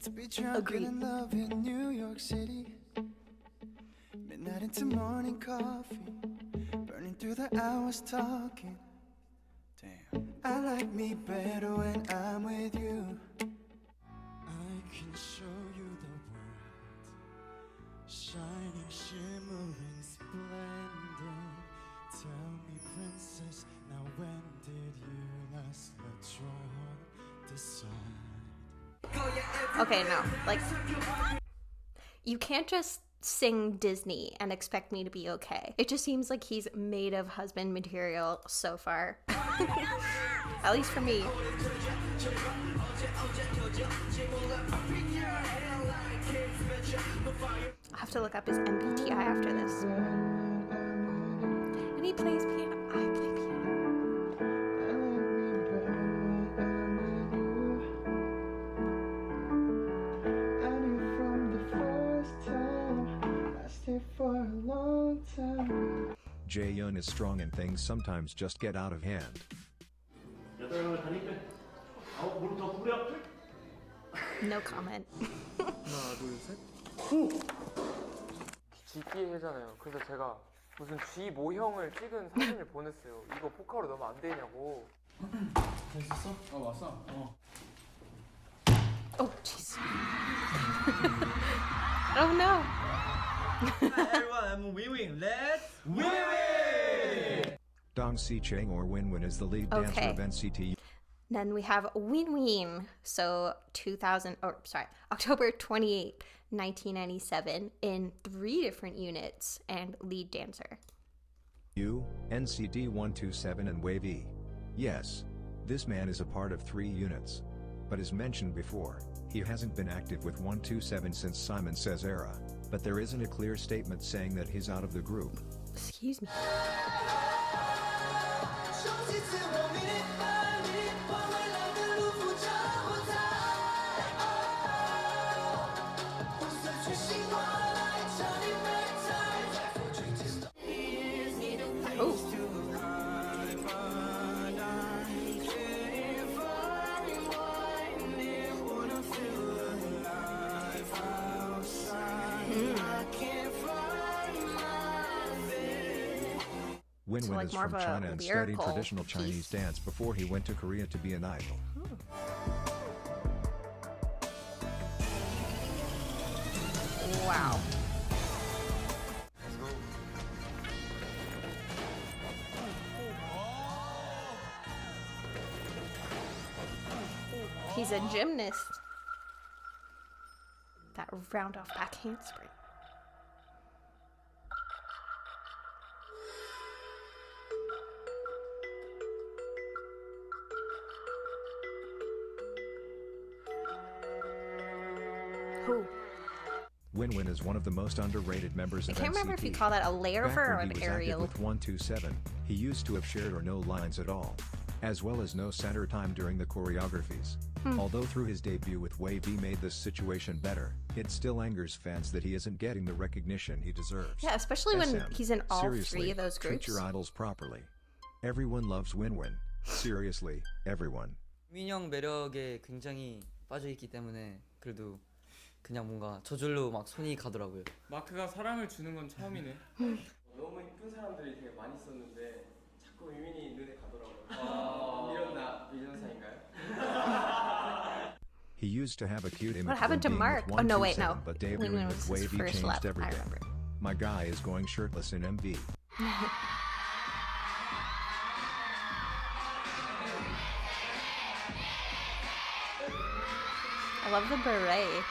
To be drunk and in love in New York City, midnight into morning coffee, burning through the hours talking. Damn, I like me better when I'm with you. I can show you the world, shining, shimmering, splendid. Tell me, princess, now when did you last let your heart decide? Okay, no. Like, you can't just sing Disney and expect me to be okay. It just seems like he's made of husband material so far. At least for me. I'll have to look up his MBTI after this. And he plays piano. I play piano. For a long time. Jaehyun is strong and things sometimes just get out of hand. No comment. 하나, 둘, 셋. 오! 깃기 해잖아요. 그래서 제가 무슨 G 모형을 찍은 사진을 보냈어요. 이거 포카로 넣으면 안 되냐고. 됐었어? 왔어. Oh, jeez. Oh no. Everyone, I'm Wee. Let's Wee! Dong Si Chang or Win Win is the lead dancer Okay. of NCT. Then we have Win Win. So October 28th, 1997 in 3 different units and lead dancer. U, NCT 127 and Wave E. Yes, this man is a part of 3 units. But as mentioned before, he hasn't been active with 127 since Simon Says era, but there isn't a clear statement saying that he's out of the group. Excuse me. Win So, Win like, is more from of a China and studied lyrical traditional piece. Chinese dance before he went to Korea to be an idol. Wow. He's a gymnast. That round off back handspring. Who? Win Win is one of the most underrated members I of can't NCT. remember if you call that a layer Back or when an he was aerial. active with 127, he used to have shared or no lines at all, as well as no center time during the choreographies. Although through his debut with Wave E made this situation better, it still angers fans that he isn't getting the recognition he deserves. Yeah, especially when SM, he's in all seriously, 3 of those treat groups. your idols properly. Everyone loves Win Win. Seriously, everyone. 민영 매력에 굉장히 빠져있기 때문에 그래도 그냥 뭔가 저절로 막 손이 가더라고요. 마크가 사랑을 주는 건 처음이네. 너무 이쁜 사람들이 되게 많이 있었는데 자꾸 유민이 눈에 가더라고요. 이런 사이인가요? He used to have a cute image What happened to when being Mark? with Oh no, wait, 127, no. but Win debuting Win was with his Wave E first changed lap, I everything. remember. My guy is going shirtless in MV. I love the beret.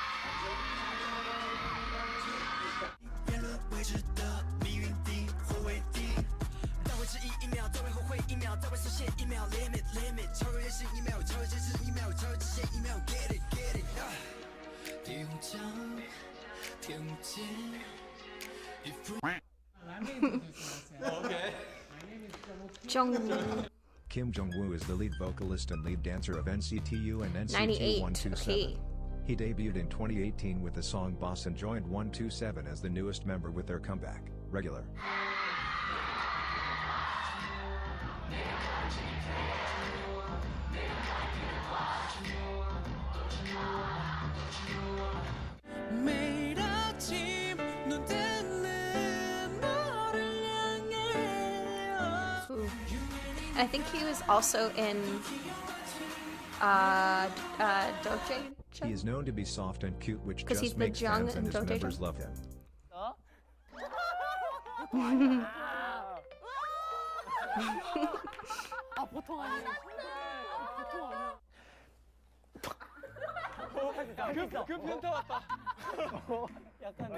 Okay. Jungwoo. Kim Jong-woo is the lead vocalist and lead dancer of NCT and NCT 98, 127. okay. He debuted in 2018 with the song Boss and joined 127 as the newest member with their comeback, Regular. 매일 아침 눈 뜨는 너를 향해 I think he was also in Doje. He is known to be soft and cute, which 'Cause he's just the makes Jung fans and in his Doje members Jung. love him. 아 보통 아니에요. 보통 아니야. 그 변태 왔다.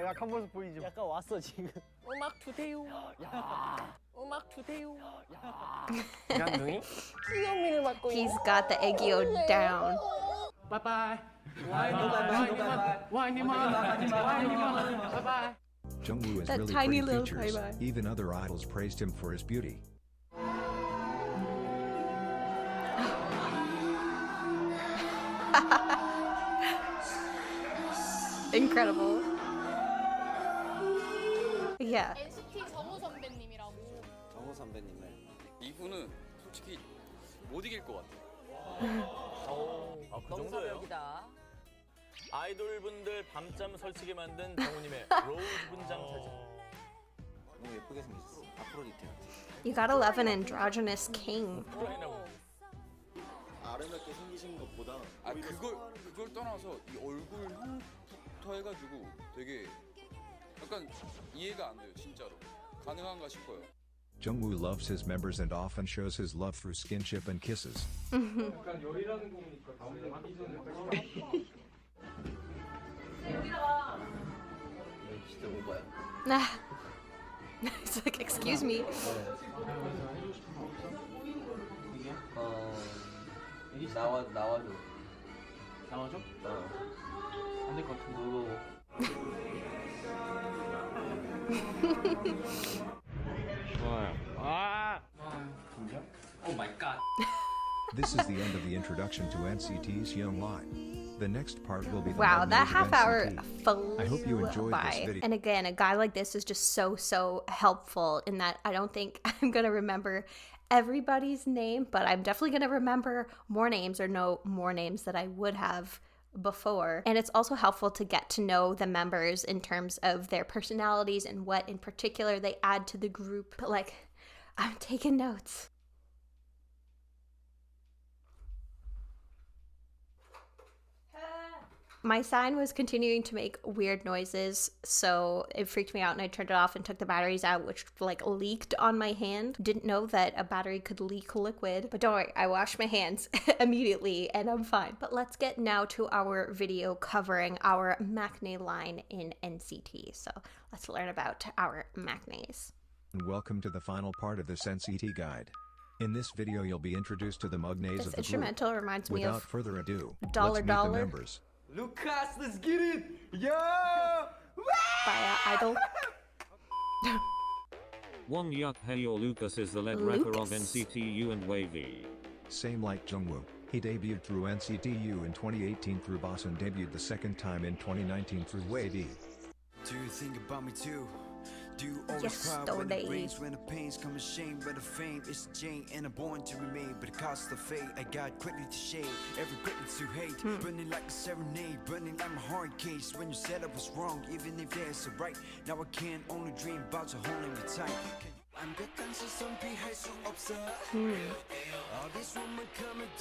약한 모습 보이죠? 약간 왔어 지금. 음악 주세요. 야. 음악 주세요. 야. 귀요미를 맡고. He's got the Aegyo down. Bye bye. Bye bye. Jungwoo is That really tiny pretty little features. bye-bye. Even other idols praised him for his beauty. Incredible. Yeah. NCT 정우 선배님이라고. 정우 선배님을 이분은 솔직히 못 이길 것 같아요. 그 정도예요? 아이돌분들 밤잠 설치게 만든 정우님의 로즈 분장 사진. 너무 예쁘게 생겼어. 아프로디테 같아. You gotta love an androgynous king. 아름답게 생기신 것보다 아 그걸 떠나서 이 얼굴형부터 해가지고 되게 약간 이해가 안 돼요 진짜로. 가능한가 싶어요. Jungwoo loves his members and often shows his love through skinship and kisses. 약간 열이라는 거 보니까 하기 전에 진짜 오바야. Nah. It's like, excuse me. 나와줘. 나와줘? 안 될 것 같은데. 좋아요. 진짜? Oh my god. This is the end of the introduction to NCT's Hyung Line. The next part will be the Wow, that Maknaes of half hour NCT. flew I hope you enjoyed by. this video. And again, a guy like this is just so helpful in that I don't think I'm gonna remember everybody's name, but I'm definitely gonna remember more names or know more names that I would have before. And it's also helpful to get to know the members in terms of their personalities and what in particular they add to the group. But like, I'm taking notes. My sign was continuing to make weird noises, so it freaked me out and I turned it off and took the batteries out, which like leaked on my hand. Didn't know that a battery could leak liquid, but don't worry, I washed my hands immediately and I'm fine. But let's get now to our video covering our Maknaes line in NCT. So let's learn about our Maknaes. And welcome to the final part of this NCT guide. In this video you'll be introduced to the Maknaes This of the instrumental group. reminds me Without of further ado, Dollar let's meet Dollar. the members. Lucas, let's get it! Yeah! By Idol. Wong Yuk Hae or Lucas is the lead rapper of NCT and Wavy. Same like Jungwoo. He debuted through NCT in 2018 through Boss and debuted the second time in 2019 through Wavy. Do you think about me too? Do you always cry when it rains, when the pains come ashamed, but the fame is Jane and I'm born to remain, but the cost of fate I got quickly to shade, every greatness to hate, burning like a serenade, burning like my heart case, when you said I was wrong, even if there's a right, now I can only dream about you holding me tight.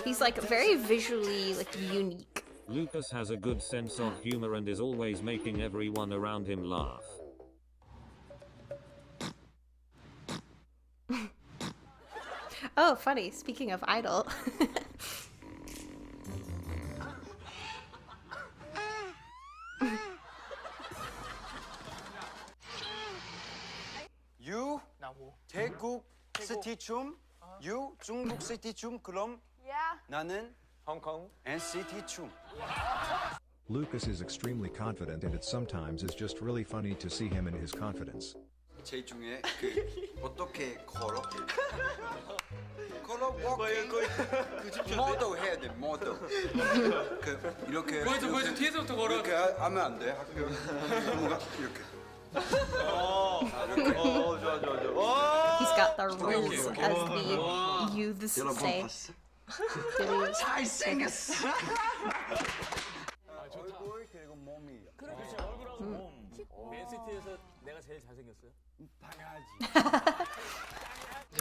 He's like very visually like unique. Lucas has a good sense of humor and is always making everyone around him laugh. Oh, funny. Speaking of Idol. 유 태국 시티 춤, 유 중국 시티 춤, 그럼 나는 홍콩 NCT 춤. Lucas is extremely confident and it sometimes is just really funny to see him in his confidence. 제일 중요해 그 어떻게 걸어? 걸어 워킹 모델 해야 돼 모델. 그 이렇게 보여줘 뒤에서부터 걸어. 이렇게 하면 안 돼 학교. 뭔가 이렇게. He's got the riz as the youths say. 잘생겼어. 얼굴 그리고 몸이. 그렇죠 얼굴하고 몸. NCT에서 내가 제일 잘생겼어요? 당연하지.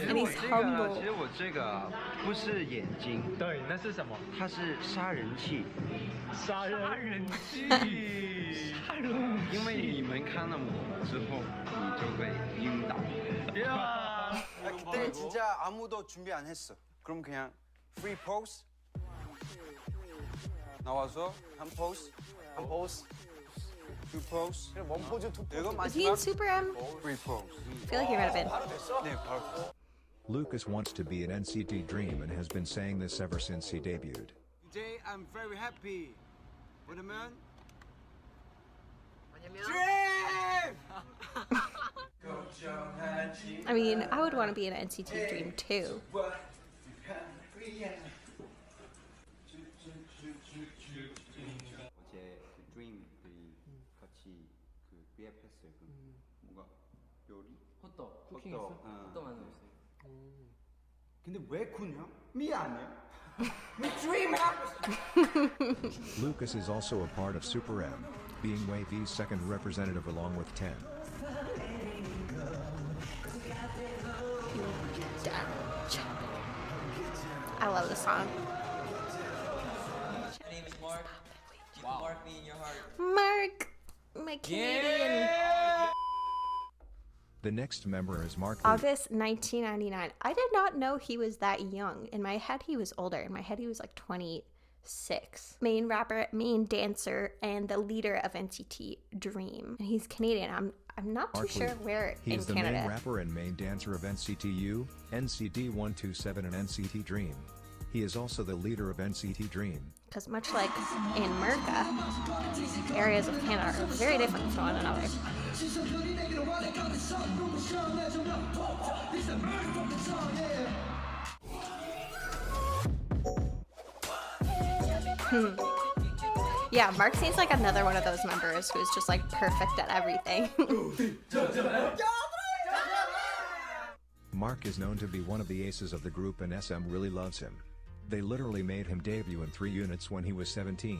And he's humble. 其实我这个不是眼睛，对，那是什么？它是杀人器。杀人器。因为你们看了我之后，你就会晕倒。 그때 진짜 아무도 준비 안 했어. 그럼 그냥 free pose. 나와서 한 pose, two pose. 그냥 one pose, two pose. Was he in Super M? Free pose. I feel like he might have been. 네, 바로 됐어. Lucas wants to be an NCT dream and has been saying this ever since he debuted. Today I'm very happy. 왜냐면 I mean, I would want to be an NCT dream too. 어제 그 드림들이 같이 그 리앱했어요. 그 뭔가 요리? 호떡 쿠킹했어? 호떡 만들었어요. 근데 왜 굿냐? 미안해. Lucas is also a part of Super M, being Wavy's second representative along with 10. 아, 그 때 진짜 아무도 준비 안 했어. 그럼 그냥 free pose. 나와서 한 pose, two pose. 그럼 one pose, two pose. Lucas is also a part of Super M, being Wavy's second representative along with 10. love this song. My name is Mark. You can mark me in your heart. Mark, my Canadian. The next member is Mark. August 1999. I did not know he was that young. In my head, he was older. In my head, he was like 26. Main rapper, main dancer, and the leader of NCT Dream. And he's Canadian. I'm not too sure where He's in the Canada. main rapper and main dancer of NCT U, NCT 127 and NCT Dream. He is also the leader of NCT Dream. Because much like in America, areas of Canada are very different from one another. Yeah, Mark seems like another one of those members who's just like perfect at everything. Mark is known to be one of the aces of the group and SM really loves him. They literally made him debut in 3 units when he was 17.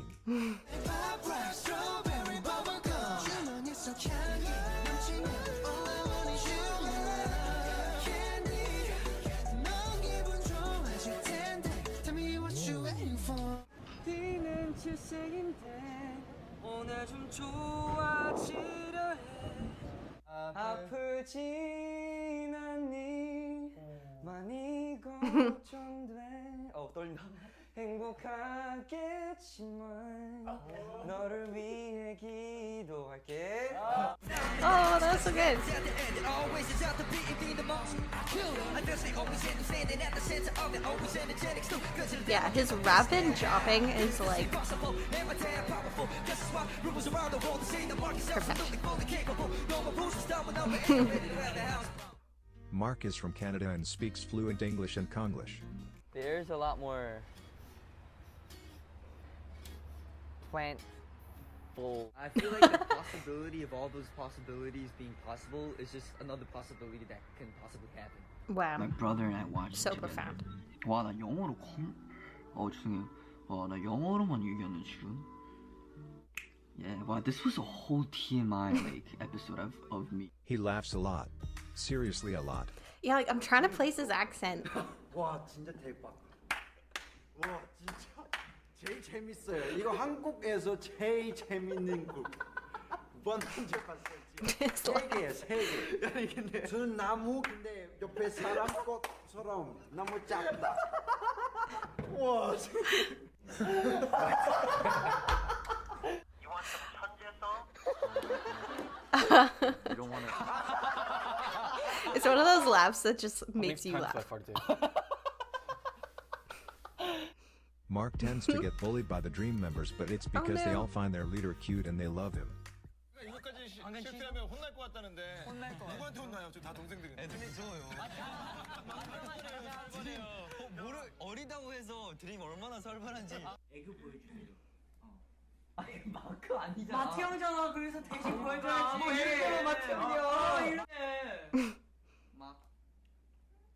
아프진 않니 많이 걱정돼 떨린다 행복하겠지만 너를 위해 기도할게 Oh, that's so good. Yeah, his rapping dropping is like Mark is from Canada and speaks fluent English and Konglish. There's a lot more plantful. I feel like the possibility of all those possibilities being possible is just another possibility that can possibly happen. Wow. My brother and I watched So it together. profound. 와, 나 영어로 죄송해요. 나 영어로만 얘기하는 지금. Yeah, wow, this was a whole TMI like episode of me. He laughs a lot. Seriously a lot. Yeah, like I'm trying to place his accent. 와, 진짜 대박. 와, 진짜 제일 재밌어요. 이거 한국에서 제일 재밌는 곡. 몇 번째 봤어요? 세 개예요, 세 개. 저는 나무 근데 옆에 사람 꽃처럼 너무 작다. 와. You don't want to. It's one of those laughs that just makes you laugh. Mark tends to get bullied by the Dream members, but it's because they all find their leader cute and they love him. 실패하면 혼날 것 같다는데 누구한테 혼나요? 저 다 동생들이. 애들이 좋아요. 어리다고 해서 드림 얼마나 살벌한지. 애교 보여주세요. 아니 마크 아니잖아. 마트 형잖아. 그래서 대신 보여줘야지. 뭐 이렇게 마트 형이야. 이렇게.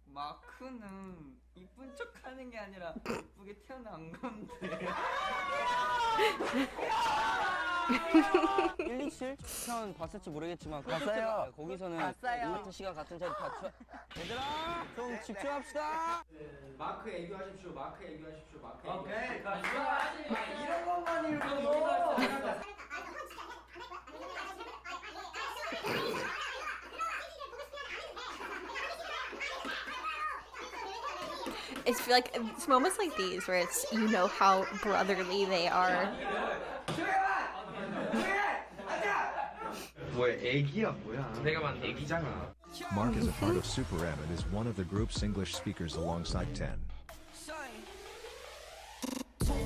마크는 이쁜 척하는 게 아니라 예쁘게 태어난 건데. 127 편 봤을지 모르겠지만 갔어요. 거기서는 같은 시간 같은 자리 다 얘들아 좀 집중합시다. 마크 애교하십시오. 마크 애교하십시오. 마크. 오케이. 이런 것만 읽어도. It's like it's moments like these where it's you know how brotherly they are. 뭐야 애기야 뭐야? 내가 만 애기잖아. Mark is a part of Super M and is one of the group's English speakers alongside 10.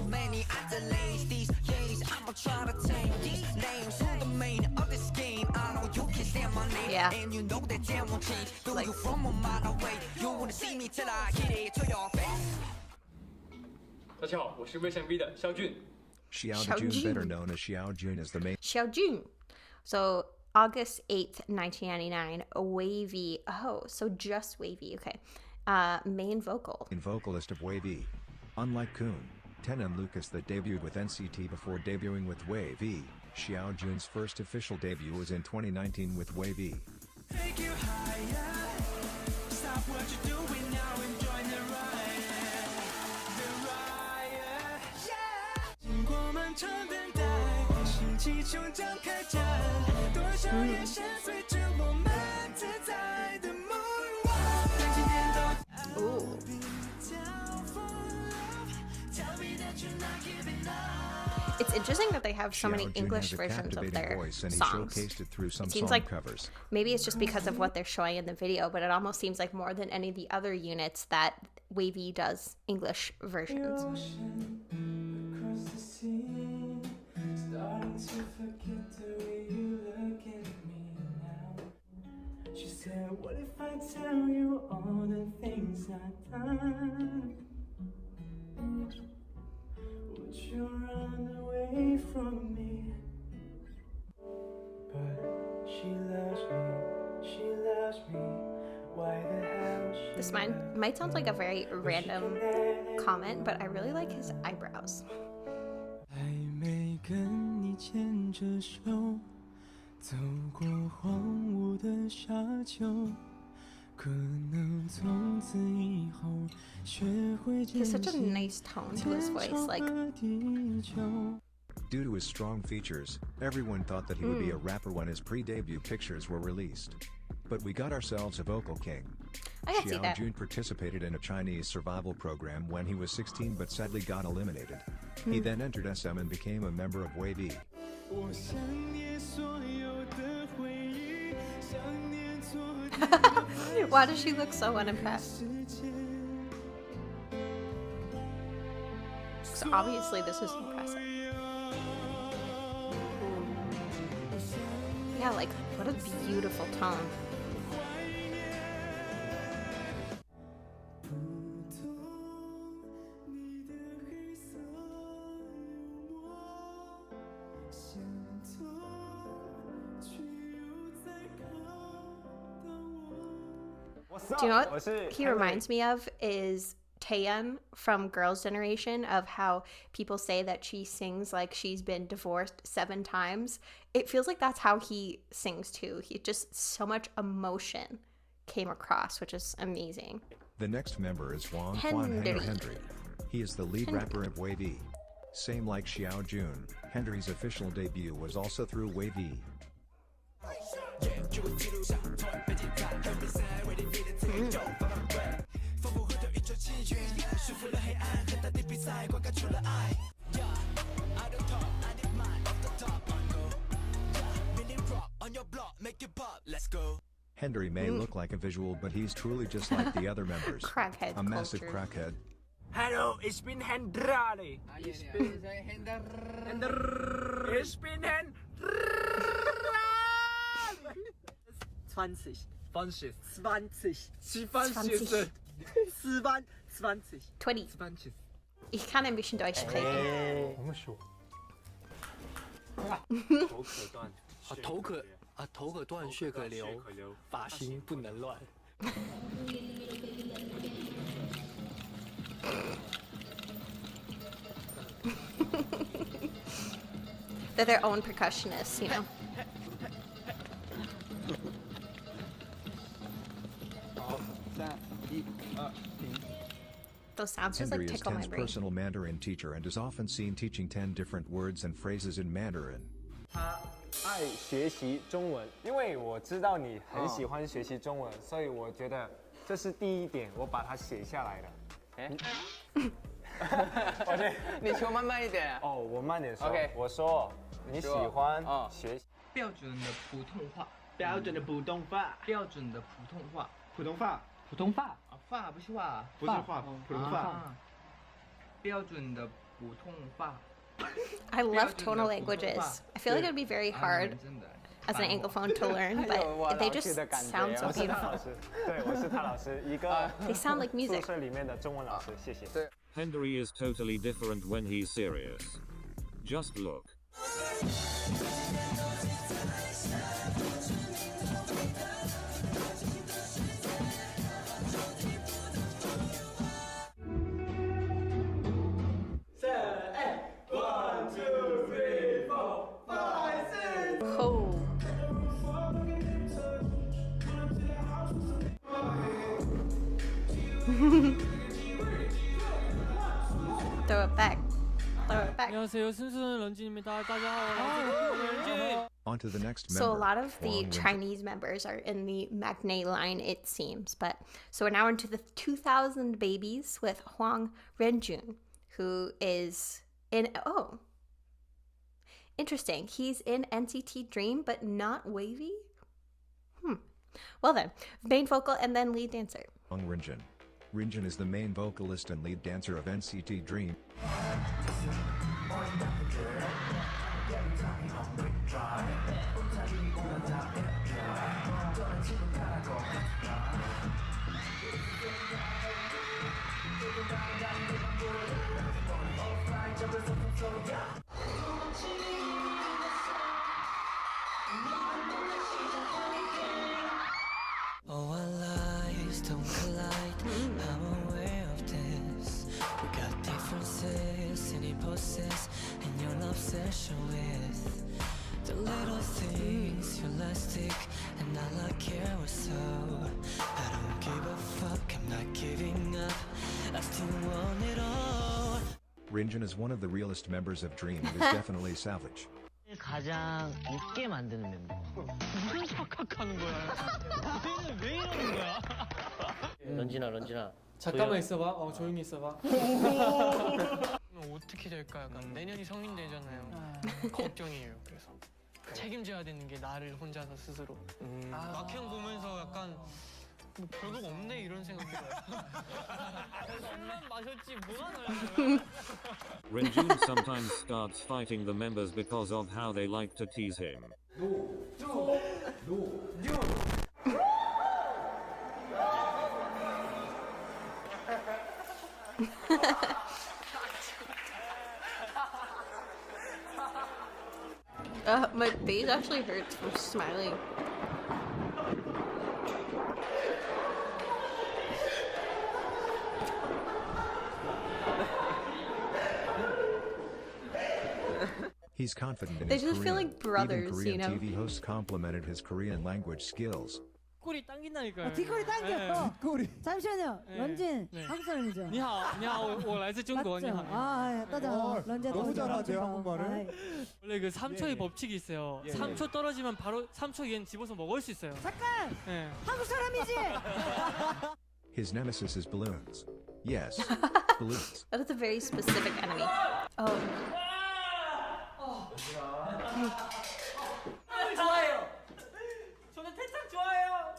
Many delays these days. I'ma try to take these names. The main of this game. I know you can stand my name. Yeah. And you know that damn won't change. Though you from a mile away. You wanna see me till I get it to your face. 大家好，我是微神 V 的肖俊。 Xiao Jun, better known as Xiao Jun, is the main. Xiaojun. So August 8th, 1999, Wavy. Oh, so just Wavy. Okay. Main vocal. Vocalist of Wavy. Unlike Kun, 10 and Lucas that debuted with NCT before debuting with Wavy, Xiao Jun's first official debut was in 2019 with Wavy. Take you higher. Stop what you're doing now and join the ride. Ooh. It's interesting that they have so many Xiao Jun English has a versions of captivating their voice, and he songs. showcased it through some It seems song like covers. maybe it's just because of what they're showing in the video, but it almost seems like more than any of the other units that Wavy does English versions. She said, what if I tell you all the things I've done? Would you run away from me? But she loves me, why the hell she This might sound like a very random comment, but I really like his eyebrows. 还没跟你牵着手，走过荒芜的沙丘，可能从此以后学会 He has such a nice tone to his voice, like Due to his strong features, everyone thought that he would be a rapper when his pre-debut pictures were released. But we got ourselves a vocal king. I can see Xiao that. Jun participated in a Chinese survival program when he was 16 but sadly got eliminated. He then entered SM and became a member of Wavy. Why does she look so unimpressed? So obviously this is impressive. Yeah, like, what a beautiful tone. Do you know what he reminds me of is Taeyeon from Girls' Generation, of how people say that she sings like she's been divorced 7 times. It feels like that's how he sings too. He just, so much emotion came across, which is amazing. The next member is Wang Henry. He is the lead rapper of Wavy. Same like Xiao Jun, Henry's official debut was also through Wavy. Henry may look like a visual, but he's truly just like the other members. Crackhead A massive culture. crackhead. Hallo, ich bin Hendrali. Ich bin Hendrali. Ich bin Hendrali. 20. 20. 20. 20. Ich kann ein bisschen Deutsch sprechen. 头可断，血可流，发型不能乱。 They're their own percussionists, you know. Those sounds just Henry like is tickle my Ten's brain. personal Mandarin teacher and is often seen teaching 10 different words and phrases in Mandarin. 他爱学习中文，因为我知道你很喜欢学习中文，所以我觉得这是第一点，我把它写下来了。我觉得你说慢一点。哦，我慢点说。 OK 我说你喜欢学习标准的普通话，标准的普通话，标准的普通话，普通话，普通话啊，话不是话，不是话，普通话。标准的普通话。 I love tonal languages. I feel like it would be very hard as an Anglophone to learn, but they just sound so beautiful. 对，我是他老师，一个 They sound like music. 宿舍里面的中文老师，谢谢。 Henry is totally different when he's serious. Just look. Cool. Throw it back. Throw it back. 안녕하세요. 순수는 런쥔입니다. 大家好. 런쥔. On to the next member. So a lot of the Hyung Line. Chinese members are in the Maknaes line, it seems. But so we're now into the 2000 babies with Hyung Renjun, who is in interesting. He's in NCT Dream, but not Wavy. Well then, main vocal and then lead dancer. Hyung Renjun. Renjun is the main vocalist and lead dancer of NCT Dream. Oh, our lives don't collide. I'm aware of this. We got differences in impulses and your obsession with the little things. You're elastic and all I care was so. I don't give a fuck. I'm not giving up. I still want it all. Renjun is one of the realest members of Dream and is definitely savage. 가장 웃게 만드는 멤버. 무슨 착각하는 거야? 얘는 왜 이러는 거야? 런쥔아. 잠깐만 있어봐. 조용히 있어봐. 어떻게 될까? 약간 내년이 성인 되잖아요. 걱정이에요. 그래서 책임져야 되는 게 나를 혼자서 스스로. 막형 보면서 약간 뭐 별거 없네 이런 생각이 들어요. 술만 마셨지 뭐가 나요? Renjun sometimes starts fighting the members because of how they like to tease him. My face actually hurts from smiling. He's confident in They his just feel Korean. like brothers, Even Korean you know? TV hosts complimented his Korean language skills. 뒷골이 당긴다니까요. 뒷골이 당겨. 뒷골이. 잠시만요. 네. 런쥔 네. 한국 사람이죠? 你好,我来自中国. 맞죠? 아, 따져. 런쥔 너무 잘하세요, 한국말을. 원래 그 3초의 법칙이 있어요. 3초 떨어지면 바로 3초 얘는 집어서 먹을 수 있어요. 잠깐. 네. 한국 사람이지? His nemesis is balloons. Yes, balloons. That is a very specific enemy. Oh. 좋아요. 저는 태창 좋아해요.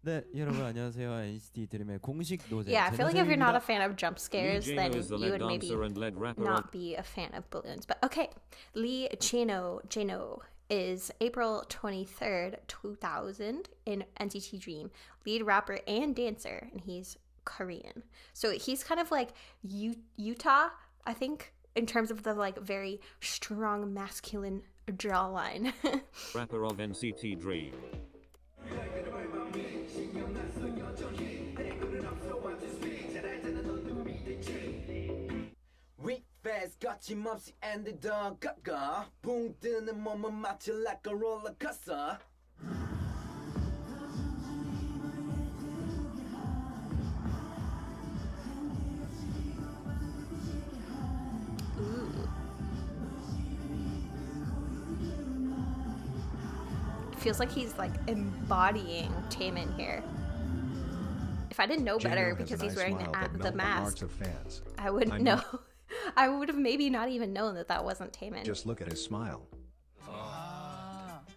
네, 여러분 안녕하세요. NCT 드림의 공식 노제. Yeah, I feel like if you're not a fan of jump scares, Lee then Jano is the you lead would maybe dancer and lead rapper not be a fan of balloons. But okay, Lee Jano is April 23rd, 2000 in NCT Dream, lead rapper and dancer, and he's Korean. So he's kind of like Utah, I think, in terms of the like very strong masculine jawline. Rapper of NCT Dream. We fast 거침없이 underdog 가가 붕 뜨는 몸은 마치 like a roller coaster. Feels like he's like embodying Taemin here. If I didn't know better Jano has because a he's nice wearing smile that the melts the mask, hearts of fans. I wouldn't I know. know. I would have maybe not even known that that wasn't Taemin. Just look at his smile.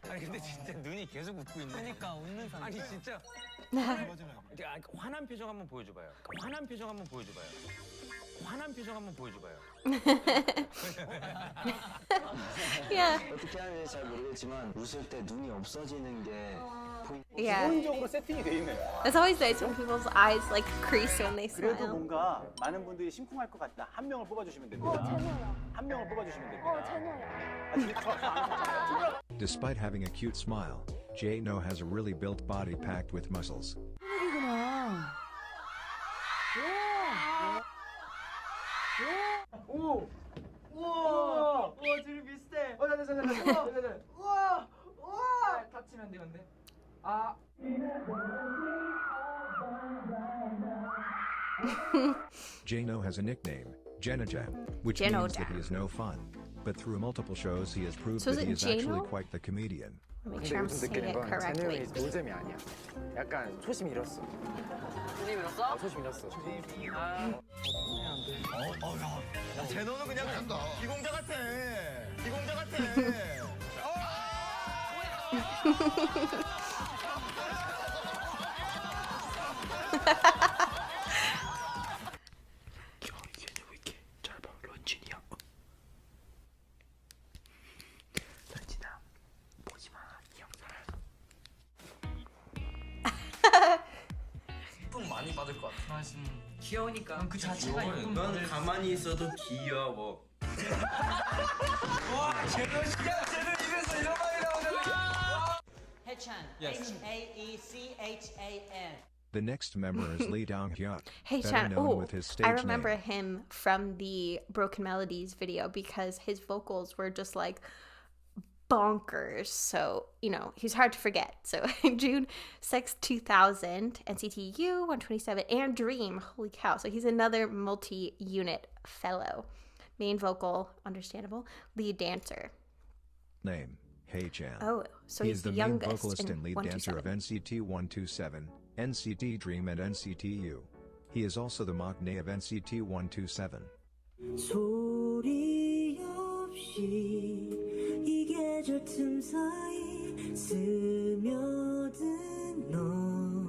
아니 근데 진짜 눈이 계속 웃고 있네. 그러니까 웃는 사람. 아니 진짜. 화난 표정 한번 보여줘봐요. 화난 표정 한번 보여줘봐요. 화난 표정 한번 보여줘봐요. Yeah. 어떻게 하는지 잘 모르겠지만 웃을 때 눈이 없어지는 게 Yeah. 기본적으로 세팅이 돼 있네요. It's always nice when people's eyes like crease when they 그래도 smile. 뭔가 많은 분들이 심쿵할 것 같다. 한 명을 뽑아주시면 됩니다. 한 명을 뽑아주시면 됩니다. Despite having a cute smile, Jano has a really built body packed with muscles. 이구나. 오! 우와! 우와, 둘이 비슷해. 자. 우와! 우와! 다치면 안 돼, 근데. 아. Jano has a nickname, Jenojam, which Jenojam. means that he is no fun. But through multiple shows he has proved So is that it he is actually Jeno? quite the comedian. Make sure I'm saying it correctly. 노잼이 아니야. 약간 초심 잃었어. 초심 잃었어? 초심 잃었어. 야, 제노는 그냥 기공자 같아. 기공자 같아. 얘는 왜 이렇게 짧아? 런쥔이야. 런쥔아, 보지 마, 이 영상. 품 많이 받을 것 같아. 귀여우니까 그 자체가 넌 가만히 있어도 귀여워. 와, 제노 씨야, 제노 입에서 이런 말이 나오잖아. 해찬. Yes. H-A-E-C-H-A-N. The next member is Lee Dong-hyuk, Hey better Chan, known oh, with his stage I remember name. him from the Broken Melodies video because his vocals were just like bonkers. So, you know, he's hard to forget. So, June 6, 2000, NCT U, 127, and Dream. Holy cow. So, he's another multi-unit fellow. Main vocal, understandable. Lead dancer. Name, Hey Chan. Oh, so he he's is the the main youngest vocalist in and lead dancer of 127. NCT 127, NCT Dream and NCT U. He is also the Maknaes of NCT 127. 소리 없이 이 계절 틈 사이 스며든 넌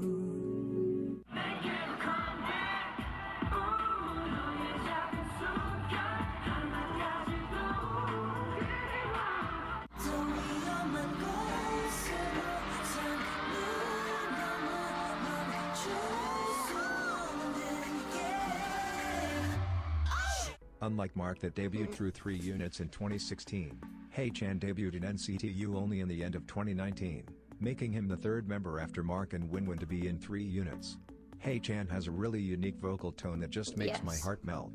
Unlike Mark that debuted through 3 units in 2016, Hey Chan debuted in NCT U only in the end of 2019, making him the third member after Mark and Winwin to be in 3 units. Hey Chan has a really unique vocal tone that just makes my heart melt.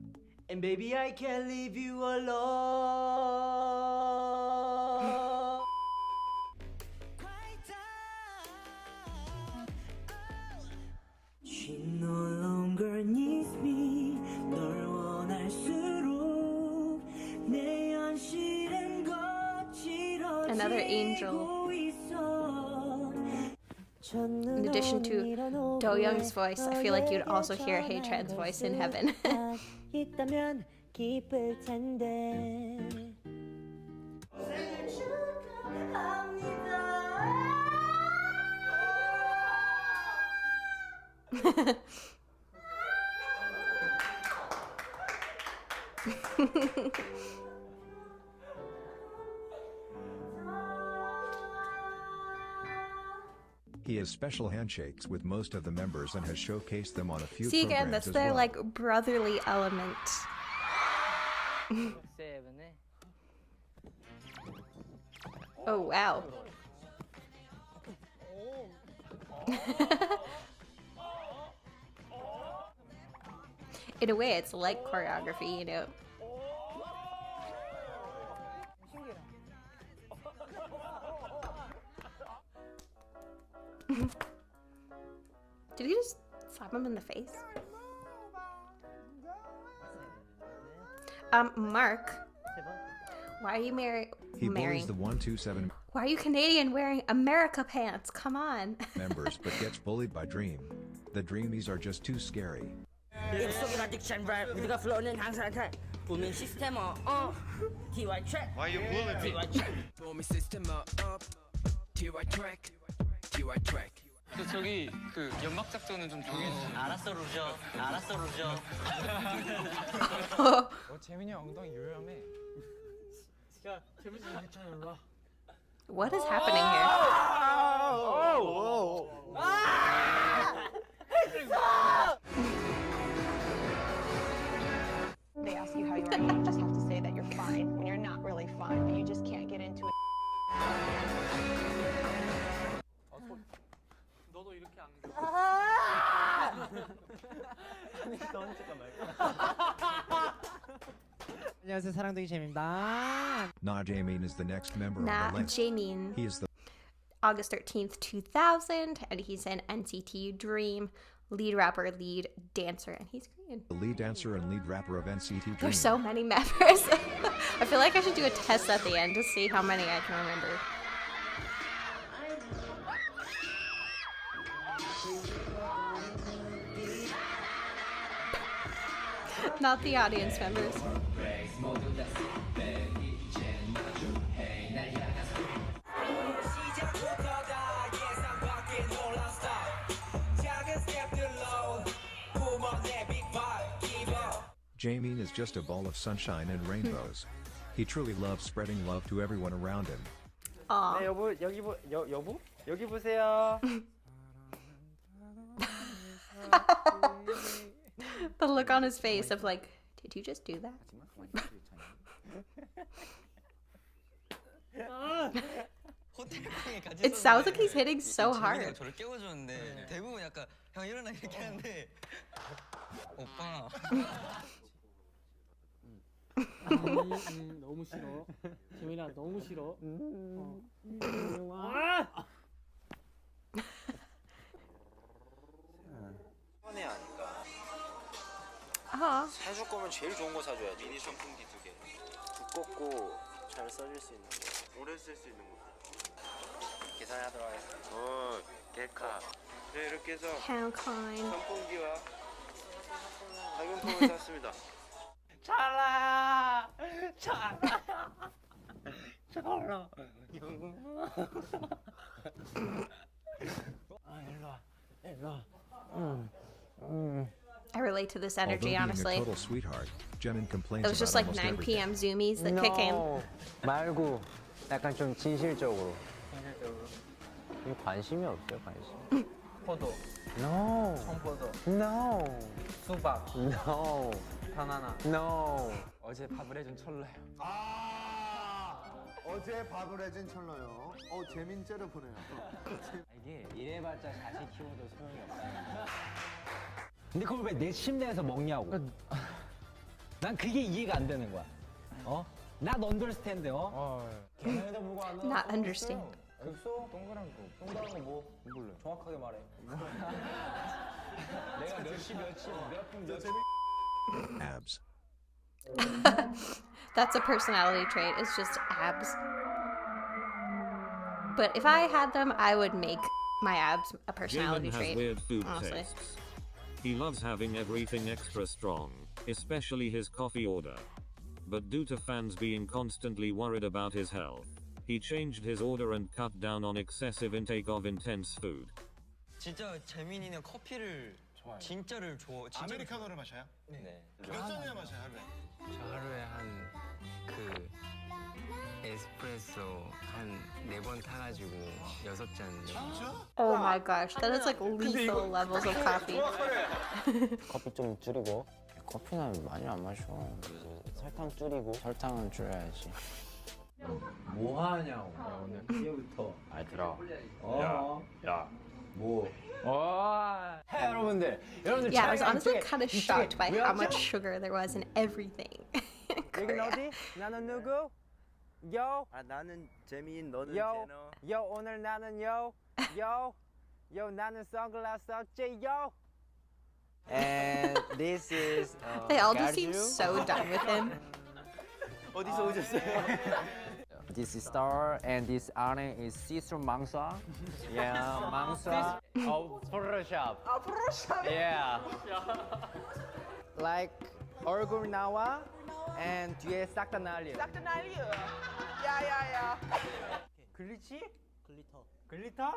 And baby I can't leave you alone. She no longer needs me. 널 원할수록 내 현실은 거칠어지고 Another angel. In addition to Do Young's voice, I feel like you'd also hear Hey Chan's voice in heaven. 있다면 기쁠 텐데. He has special handshakes with most of the members and has showcased them on a few See programs again, that's as their well. like brotherly element. Oh wow. In a way, it's like choreography, you know. Did he just slap him in the face? Mark, why are you He marrying? bullies the 127 Why are you Canadian wearing America pants? Come on. members but gets bullied by Dream. The Dreamies are just too scary. 입속이나 딕션 랩 우리가 플로우는 항상 돼 보면 시스템어 TY 트랙 Why you bullying me? TY 트랙 보면 시스템 up TY 트랙 TY 트랙 저기 그 연막 작전은 좀 정해주세요. 알았어 루저 알았어 루저 재민이 형 엉덩이 요염해. 야, 재밌지 괜찮아 일로 와. What is happening here? They ask you how you are, and you just have to say that you're fine when you're not really fine, but you just can't get into it. 너도 이렇게 안 안녕하세요, 사랑둥이 재민입니다. Na Jamin is the next member Na on the list. Jamin. He is the August 13th, 2000, and he's in NCT Dream. lead rapper, lead dancer, and he's Korean. The lead dancer and lead rapper of NCT Dream. There's so many members. I feel like I should do a test at the end to see how many I can remember. Not the audience members. Jaemin is just a ball of sunshine and rainbows. He truly loves spreading love to everyone around him. Aww. 네, 여보 여보 여기 보세요. The look on his face of like, did you just do that? It sounds like he's hitting so hard. 저를 깨워줬는데 대부분 약간 형 일어나 이렇게 하는데 오빠 너무 싫어. 재민아 너무 싫어. 편해 하니까. 사줄 거면 제일 좋은 거 사줘야지. 미니 선풍기 2개. 두껍고 잘 써질 수 있는 거. 오래 쓸 수 있는 거. 계산하도록 하겠습니다. 겔카. 네, 이렇게 해서 Hyung Line. 선풍기와 학용품을 샀습니다. 찰라. I relate to this energy, Although honestly. being a total sweetheart, Jaemin complains Those just about like almost 9 p.m. zoomies that kick in. 말고 약간 좀 진실적으로. 관심이 없어요, 관심. 포도. No. 청포도. No. 수박. No. 바나나. No. 어제 밥을 해준 철러요. 어제 밥을 해준 철러요. 재민째로 보내요. 이게 이래봤자 자식 키워도 소용이 없다. 근데 그걸 왜 내 침대에서 먹냐고. 난 그게 이해가 안 되는 거야. Not understand. 걔네도 물고 안 Not understand. 없어? 동그란 거. 동그란 거 뭐? 몰라. 정확하게 말해. 내가 몇분 abs. That's a personality trait. It's just abs. But if I had them, I would make my abs a personality Jaemin has trait. weird food honestly. tastes. He loves having everything extra strong, especially his coffee order. But due to fans being constantly worried about his health, he changed his order and cut down on excessive intake of intense food. 진짜 재민이는 커피를 진짜를 진짜 아메리카노를 마셔요? 네. 몇 잔이나 마셔요 하루에? 저 하루에 에스프레소 한 4번 타가지고 6잔. Oh my gosh, that is like lethal levels of coffee. 커피 좀 줄이고. 커피는 많이 안 마셔. 설탕 줄이고. 설탕은 줄여야지. 뭐 하냐고. 오늘 그게부터. 들어. 야. 뭐. Hey, 여러분들. Yeah, I was honestly kind of shocked by how much sugar there was in everything. 여긴 어디? 나는 누구? 요. 나는 재민, 너는 요. 제너. 요, 오늘 나는 요. 나는 선글라스 썼지, 요. And this is They all just seem so done with him. 어디서 오셨어요? This is Star and this 안에 is see-through 망사. Yeah, 망사. Photoshop. Photoshop. Yeah. Like 얼굴 나와 and 뒤에 싹 다 날려. 싹 다 날려. 야야야. 글리치? 글리터?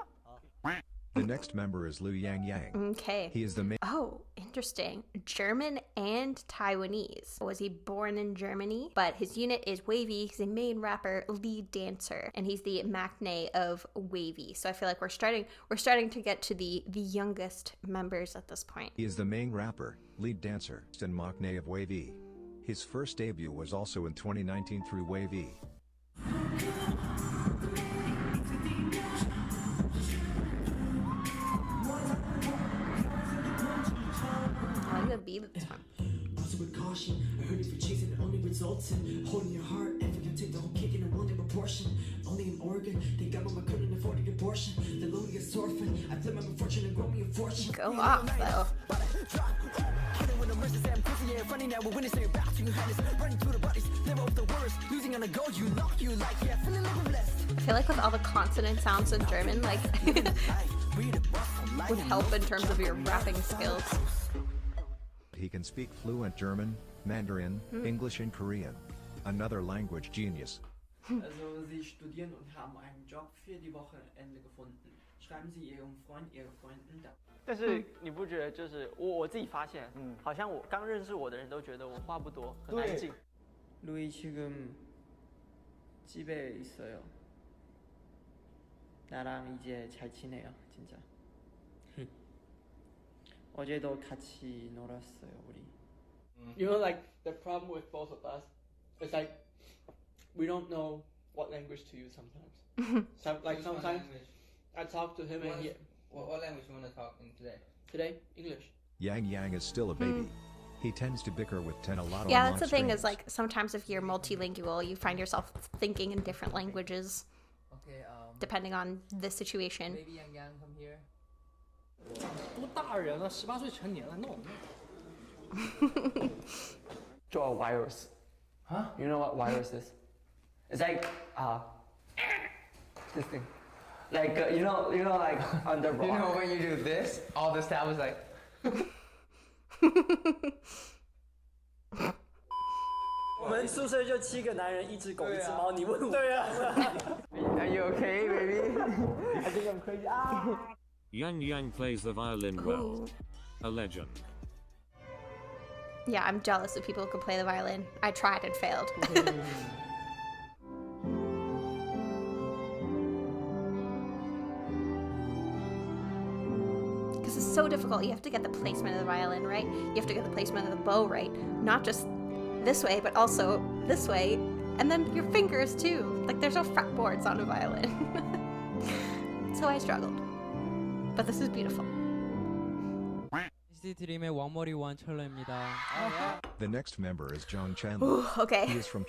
The next member is Liu Yang. Okay. He is the main. Oh, interesting. German and Taiwanese. Was he born in Germany? But his unit is Wavy. He's a main rapper, lead dancer, and he's the Maknaes of Wavy. So I feel like we're starting to get to the youngest members at this point. He is the main rapper, lead dancer, and Maknaes of Wavy. His first debut was also in 2019 through Wavy. I like the beat of this one. proceed with caution. I heard if you're chasing it only results in holding your heart. If you can take the whole cake in a one proportion. Only in Oregon, they got mama couldn't afford an abortion. The loneliest orphan, I flip my fortune and grow me a fortune. Go off though. I feel like with all the consonant sounds in German, like would help in terms of your rapping skills. He can speak fluent German, Mandarin, English and Korean. Another language genius. Also, Sie studieren und haben einen Job für die Wochenende gefunden. Schreiben Sie Ihrem Freund, Ihre Freundin da. 但是你不觉得就是我自己发现，好像我刚认识我的人都觉得我话不多，很安静。 루이 지금 집에 있어요. 나랑 이제 잘 지내요, 진짜. 어제도 같이 놀았어요, 우리. You know, like the problem with both of us is like we don't know what language to use sometimes. Sometimes I talk to him and he. What language you want to talk in today? Today, English. Yang is still a baby. He tends to bicker with 10 a lot. Yeah, that's the thing is like sometimes if you're multilingual, you find yourself thinking in different languages. Okay, depending on the situation. Maybe Yang come here. 都大人了，18岁成年了，no. Draw a virus. Huh? You know what virus is? It's like this thing. Like you know, like under rock. You know when you do this, all the staff is like. 我们宿舍就7个男人，1只狗，1只猫，你问我。对啊。Are you okay, baby? I think I'm crazy. Yang plays the violin well. A legend. Yeah, I'm jealous of people who can play the violin. I tried and failed. Because it's so difficult. You have to get the placement of the violin right. You have to get the placement of the bow right. Not just this way, but also this way. And then your fingers too. Like there's no fretboards on a violin. So I struggled. But this is beautiful. NCT 드림의 원머리 원철러입니다. The next member is John Chandler. Ooh, okay. He is from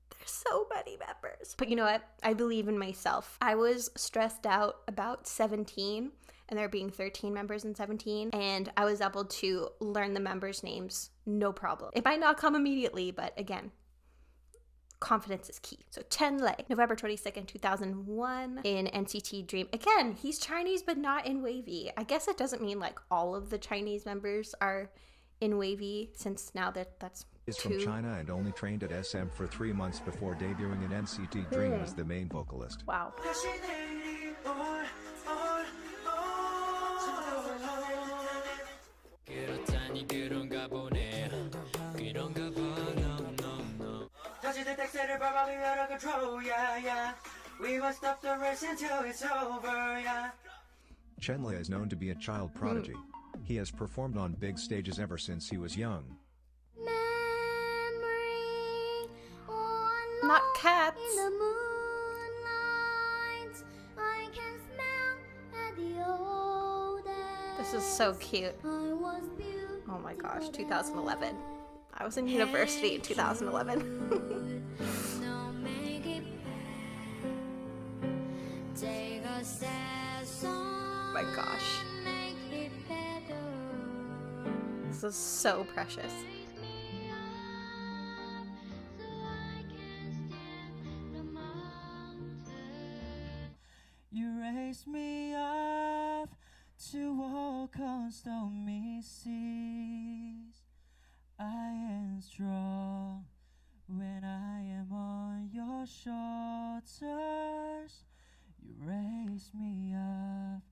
There's so many members. But you know what? I believe in myself. I was stressed out about 17 and there being 13 members in 17, and I was able to learn the members' names no problem. It might not come immediately, but again, confidence is key. So Chenle, November 22nd, 2001 in NCT Dream. Again, he's Chinese but not in wavy. I guess it doesn't mean like all of the Chinese members are in wavy, since now that's is from China and only trained at SM for 3 months before debuting in NCT Dream as the main vocalist. Wow. Chenle is known to be a child prodigy. He has performed on big stages ever since he was young. Not cats. This is so cute. Oh my gosh, 2011. I was in university in 2011. My gosh. This is so precious. You raise me up to walk on stormy seas. I am strong when I am on your shoulders. You raise me up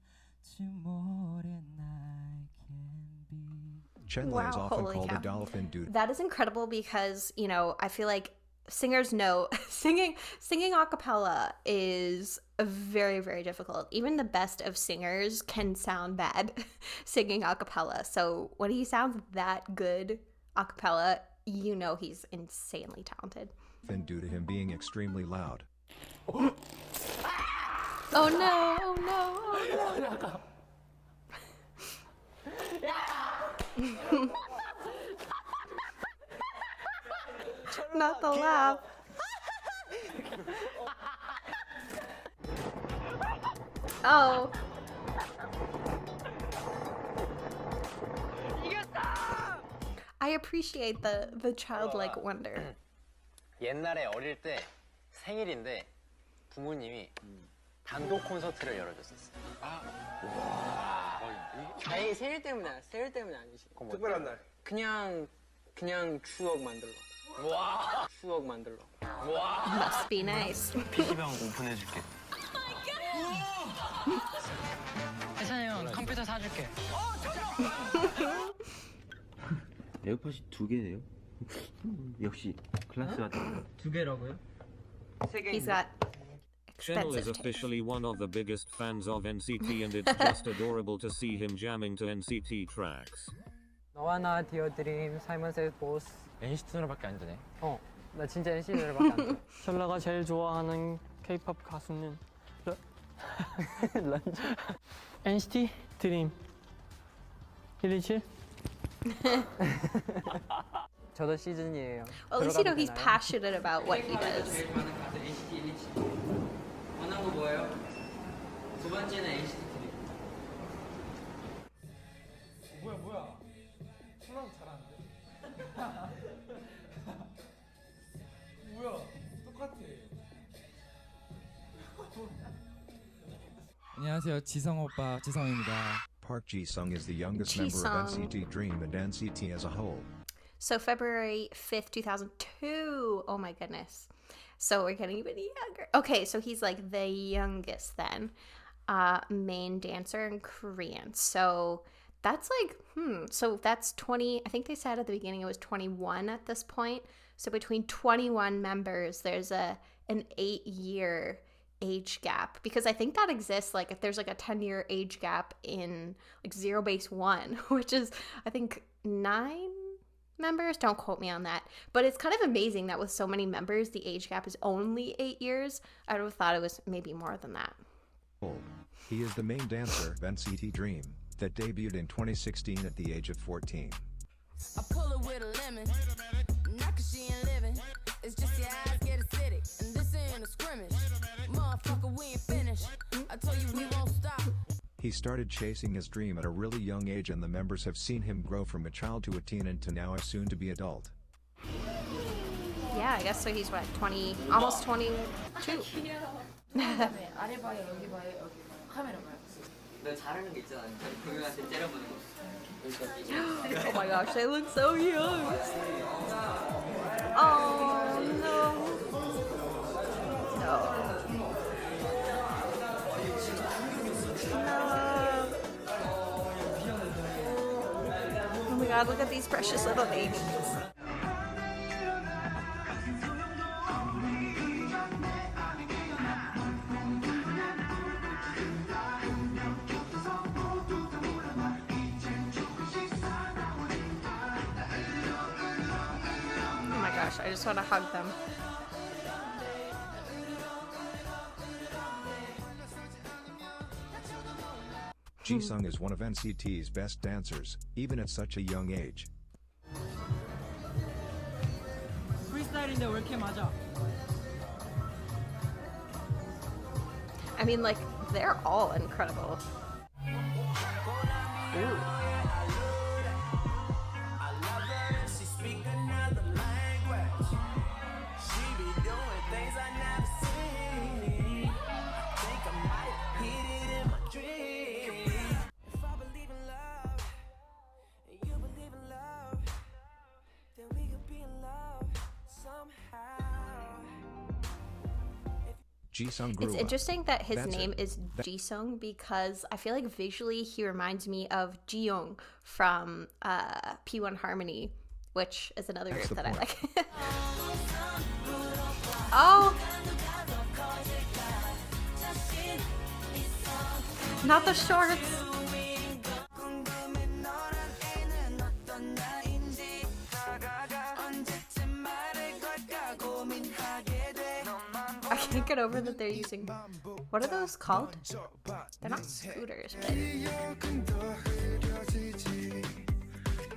to more than I can be. Chenle is often holy called cow. a dolphin due. That is incredible because, you know, I feel like singers know singing a cappella is very, very difficult. Even the best of singers can sound bad singing a cappella. So when he sounds that good a cappella, you know he's insanely talented. And due to him being extremely loud. Oh no, oh no, oh no. Not the laugh. Oh. I appreciate the childlike wonder. 옛날에 어릴 때 생일인데 부모님이 단독 콘서트를 열어줬었어. 아니 생일 때문에 아니지. 특별한 날. 그냥 추억 만들러. 와. 추억 만들러. 와. Must be nice. PC방 오픈해줄게. 혜찬이 형 컴퓨터 사줄게. 에어팟이 2개네요. 역시 클래스하다. 2개라고요? He's got Channel is expensive taste. officially one of the biggest fans of NCT and it's just adorable to see him jamming to NCT tracks. 너와 나 디어드림 사이먼스의 보스. NCT 노래밖에 안 되네. 나 진짜 NCT 노래밖에 안 돼. 셜라가 제일 좋아하는 K-pop 가수는 NCT 드림 127. 저도 시즌이에요. Well, at least you know he's passionate about what he does. 원하는 거 뭐예요? 두 번째는 NCT 드림. 뭐야? 술랑 잘하는데? 뭐야? 똑같아. 안녕하세요. 지성 오빠 지성입니다. Park Ji-sung is the youngest member of Ji-sung. NCT Dream and NCT as a whole. So February 5th, 2002. Oh my goodness. So we're getting even younger. Okay, so he's like the youngest then. Main dancer in Korean. So that's like, so that's 20, I think they said at the beginning it was 21 at this point. So between 21 members, there's an 8-year age gap, because I think that exists, like if there's like a 10-year age gap in like Zero Base 1, which is I think 9 members, don't quote me on that, but it's kind of amazing that with so many members the age gap is only 8 years. I would have thought it was maybe more than that. He is the main dancer of NCT Dream, that debuted in 2016 at the age of 14. I pull it with a lemon, not 'cause she ain't living. It's just your eyes get acidic, and this ain't a scrimmage. Motherfucker, we ain't finished. I told you we won't stop. He started chasing his dream at a really young age, and the members have seen him grow from a child to a teen and to now a soon-to-be adult. Yeah, I guess so. He's what, 20, almost 22. 아래 봐요, 여기 봐요, 여기 카메라 봐요. 너 잘하는 게 있잖아. 동영한테 때려보는 거. Oh my gosh, they look so young. Oh no. No. Oh my god, look at these precious little babies. Oh my gosh, I just want to hug them. Ji-sung is one of NCT's best dancers, even at such a young age. 프리스타일인데 왜 이렇게 맞아? I mean, like, they're all incredible. Ooh. Ji-sung grew It's up. interesting that his That's name it. is Ji-sung, because I feel like visually he reminds me of Ji-young from P1 Harmony, which is another That's group the that I point. like. Oh! Not the shorts! I can't get over that they're using, what are those called? They're not scooters, but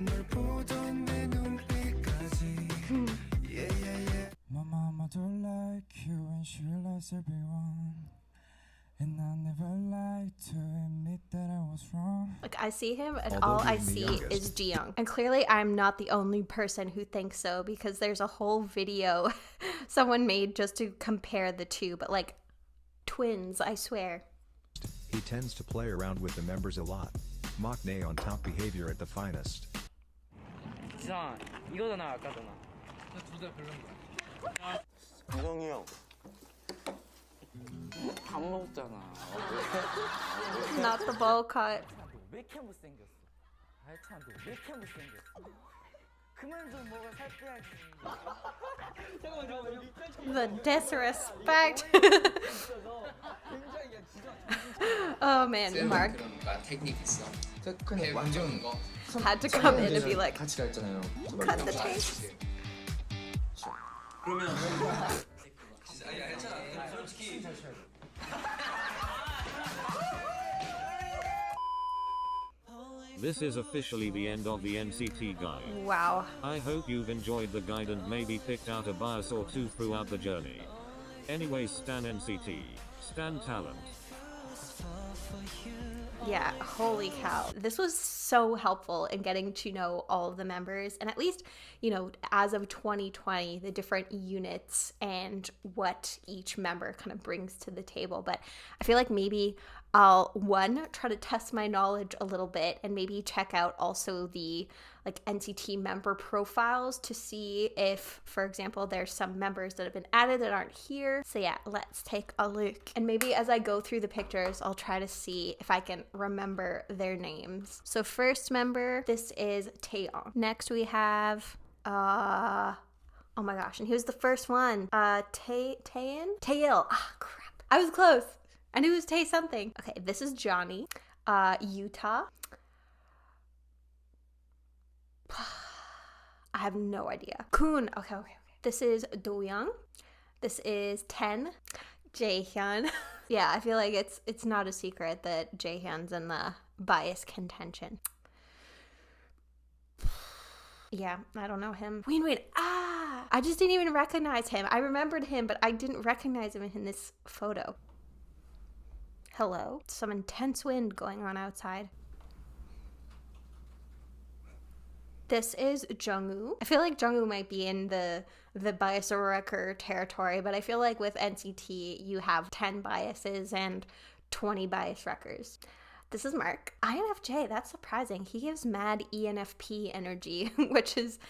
everyone. And I never like to admit that I was wrong. Like, I see him and Although all I being the see youngest. is Jiyoung. And clearly I'm not the only person who thinks so, because there's a whole video someone made just to compare the two, but like twins, I swear. He tends to play around with the members a lot. Maknaes on top behavior at the finest. 지성아, 이거 더 나아, 아까 더 나아. 둘다 별로인가? 유성이 형. 밥 먹잖아. Not the bowl cut. 왜 이렇게 못생겼어? 알찬 너왜 이렇게 못생겼어? 그만 좀 먹어 살 빼야지. 잠깐만. The disrespect. Oh man, Mark 그런 테크닉 있어. 테크닉 완전 거. had to come in and be like, 같이 갔잖아요. cut the tape. 그러면 아니 알잖아. 솔직히 This is officially the end of the NCT guide. Wow. I hope you've enjoyed the guide and maybe picked out a bias or two throughout the journey. Anyways, stan NCT, stan talent. Yeah, holy cow. This was so helpful in getting to know all of the members, and at least, you know, as of 2020, the different units and what each member kind of brings to the table. But I feel like maybe I'll, one, try to test my knowledge a little bit and maybe check out also the like NCT member profiles to see if, for example, there's some members that have been added that aren't here. So yeah, let's take a look. And maybe as I go through the pictures, I'll try to see if I can remember their names. So first member, this is Taeyong. Next we have, oh my gosh, and he was the first one. Taeil? Ah, crap. I was close. I knew it was Tae something. Okay, this is Johnny. Utah. I have no idea. Kun. Okay. This is Do-young. This is Ten. Jaehyun. Yeah, I feel like it's not a secret that Jaehyun's in the bias contention. Yeah, I don't know him. Wait. I just didn't even recognize him. I remembered him, but I didn't recognize him in this photo. Hello. Some intense wind going on outside. This is Jungwoo. I feel like Jungwoo might be in the bias wrecker territory, but I feel like with NCT, you have 10 biases and 20 bias wreckers. This is Mark. INFJ, that's surprising. He gives mad ENFP energy, which is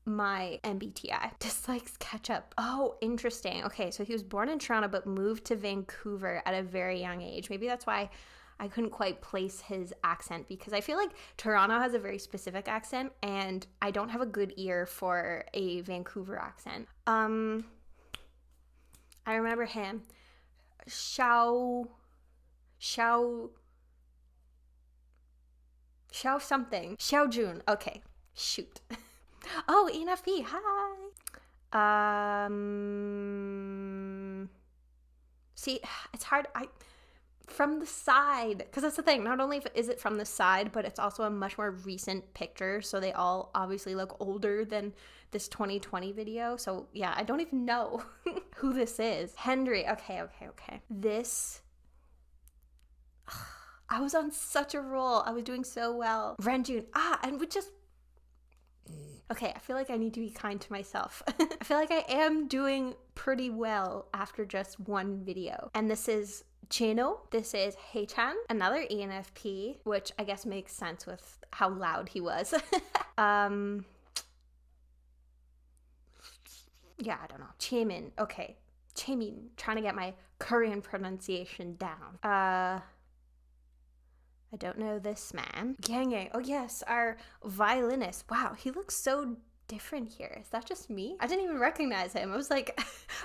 my MBTI. Dislikes ketchup. Oh, interesting. Okay, so he was born in Toronto but moved to Vancouver at a very young age. Maybe that's why I couldn't quite place his accent, because I feel like Toronto has a very specific accent and I don't have a good ear for a Vancouver accent. I remember him. Xiao something. Xiao Jun. Okay. Shoot. Oh, ENFP. Hi. See, it's hard. From the side, because that's the thing, not only is it from the side, but it's also a much more recent picture, so they all obviously look older than this 2020 video. So yeah, I don't even know who this is. Henry. Okay. This, I was on such a roll. I was doing so well. Renjun. And we just, okay, I feel like I need to be kind to myself. I feel like I am doing pretty well after just one video. And this is Chino. This is Haechan, another ENFP, which I guess makes sense with how loud he was. Yeah, I don't know. Chaemin. Okay. Chaemin. Trying to get my Korean pronunciation down. I don't know this man. Gang. Oh yes, our violinist. Wow, he looks so different here. Is that just me? I didn't even recognize him. I was like,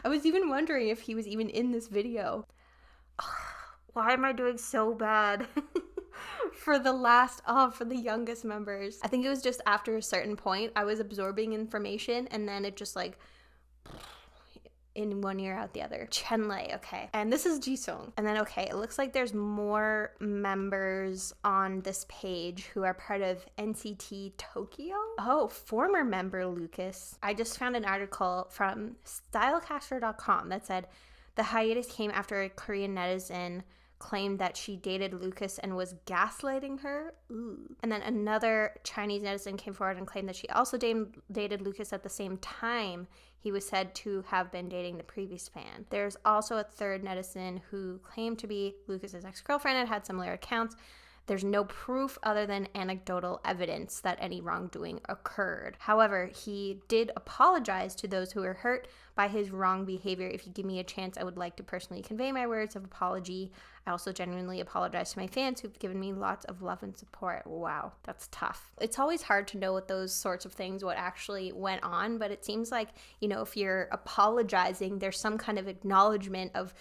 I was even wondering if he was even in this video. Why am I doing so bad for the youngest members? I think it was just after a certain point I was absorbing information and then it just like in one ear out the other. Chenlei, okay. And this is Jisung. And then, okay, it looks like there's more members on this page who are part of NCT Tokyo. Oh, former member Lucas. I just found an article from stylecaster.com that said, The hiatus came after a Korean netizen claimed that she dated Lucas and was gaslighting her. Ooh. And then another Chinese netizen came forward and claimed that she also dated Lucas at the same time he was said to have been dating the previous fan. There's also a third netizen who claimed to be Lucas's ex-girlfriend and had similar accounts. There's no proof other than anecdotal evidence that any wrongdoing occurred. However, he did apologize to those who were hurt by his wrong behavior. If you give me a chance, I would like to personally convey my words of apology. I also genuinely apologize to my fans who've given me lots of love and support. Wow, that's tough. It's always hard to know with those sorts of things what actually went on, but it seems like, you know, if you're apologizing, there's some kind of acknowledgement of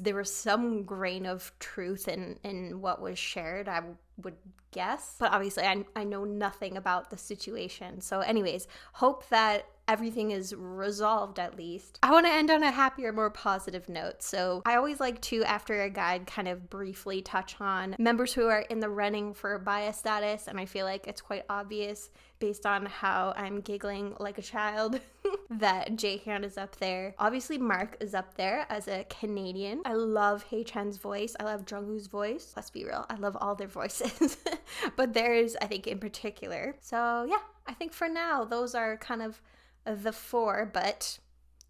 there was some grain of truth in what was shared, I would guess. But obviously, I know nothing about the situation. So anyways, hope that everything is resolved at least. I want to end on a happier, more positive note. So I always like to, after a guide, kind of briefly touch on members who are in the running for bias status. And I feel like it's quite obvious based on how I'm giggling like a child that Jaehyun is up there. Obviously, Mark is up there as a Canadian. I love Haechan's voice. I love Jungwoo's voice. Let's be real, I love all their voices. But theirs, I think, in particular. So yeah, I think for now, those are kind of the four, but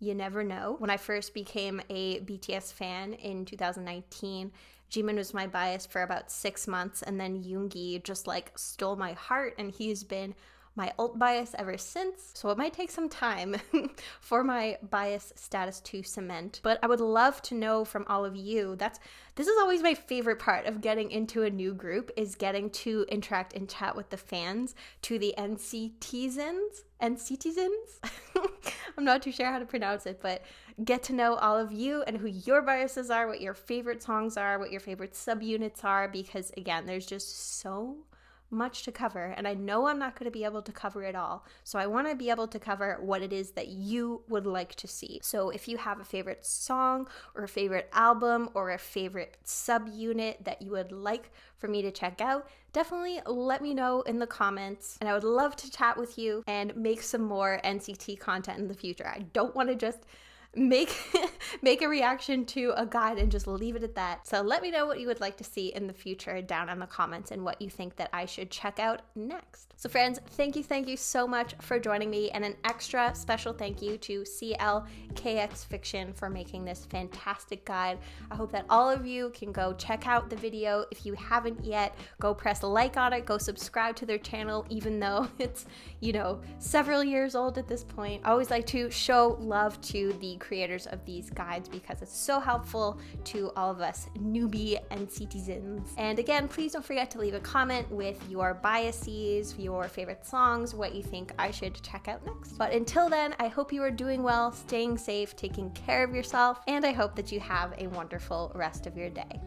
you never know. When I first became a BTS fan in 2019, Jimin was my bias for about 6 months, and then Yoongi just like stole my heart, and he's been my alt bias ever since. So it might take some time for my bias status to cement, but I would love to know from all of you. This is always my favorite part of getting into a new group, is getting to interact and chat with the fans, to the NCTzens. I'm not too sure how to pronounce it, but get to know all of you and who your biases are, what your favorite songs are, what your favorite subunits are, because again, there's just so much to cover, and I know I'm not going to be able to cover it all, so I want to be able to cover what it is that you would like to see. So if you have a favorite song or a favorite album or a favorite subunit that you would like for me to check out, definitely let me know in the comments, and I would love to chat with you and make some more NCT content in the future. I don't want to just make a reaction to a guide and just leave it at that. So let me know what you would like to see in the future down in the comments, and what you think that I should check out next. So friends, thank you so much for joining me, and an extra special thank you to CLKX Fiction for making this fantastic guide. I hope that all of you can go check out the video. If you haven't yet, go press like on it, go subscribe to their channel, even though it's, you know, several years old at this point. I always like to show love to the creators of these guides because it's so helpful to all of us newbie NCTzens. And again, please don't forget to leave a comment with your biases, your favorite songs, what you think I should check out next. But until then, I hope you are doing well, staying safe, taking care of yourself, and I hope that you have a wonderful rest of your day.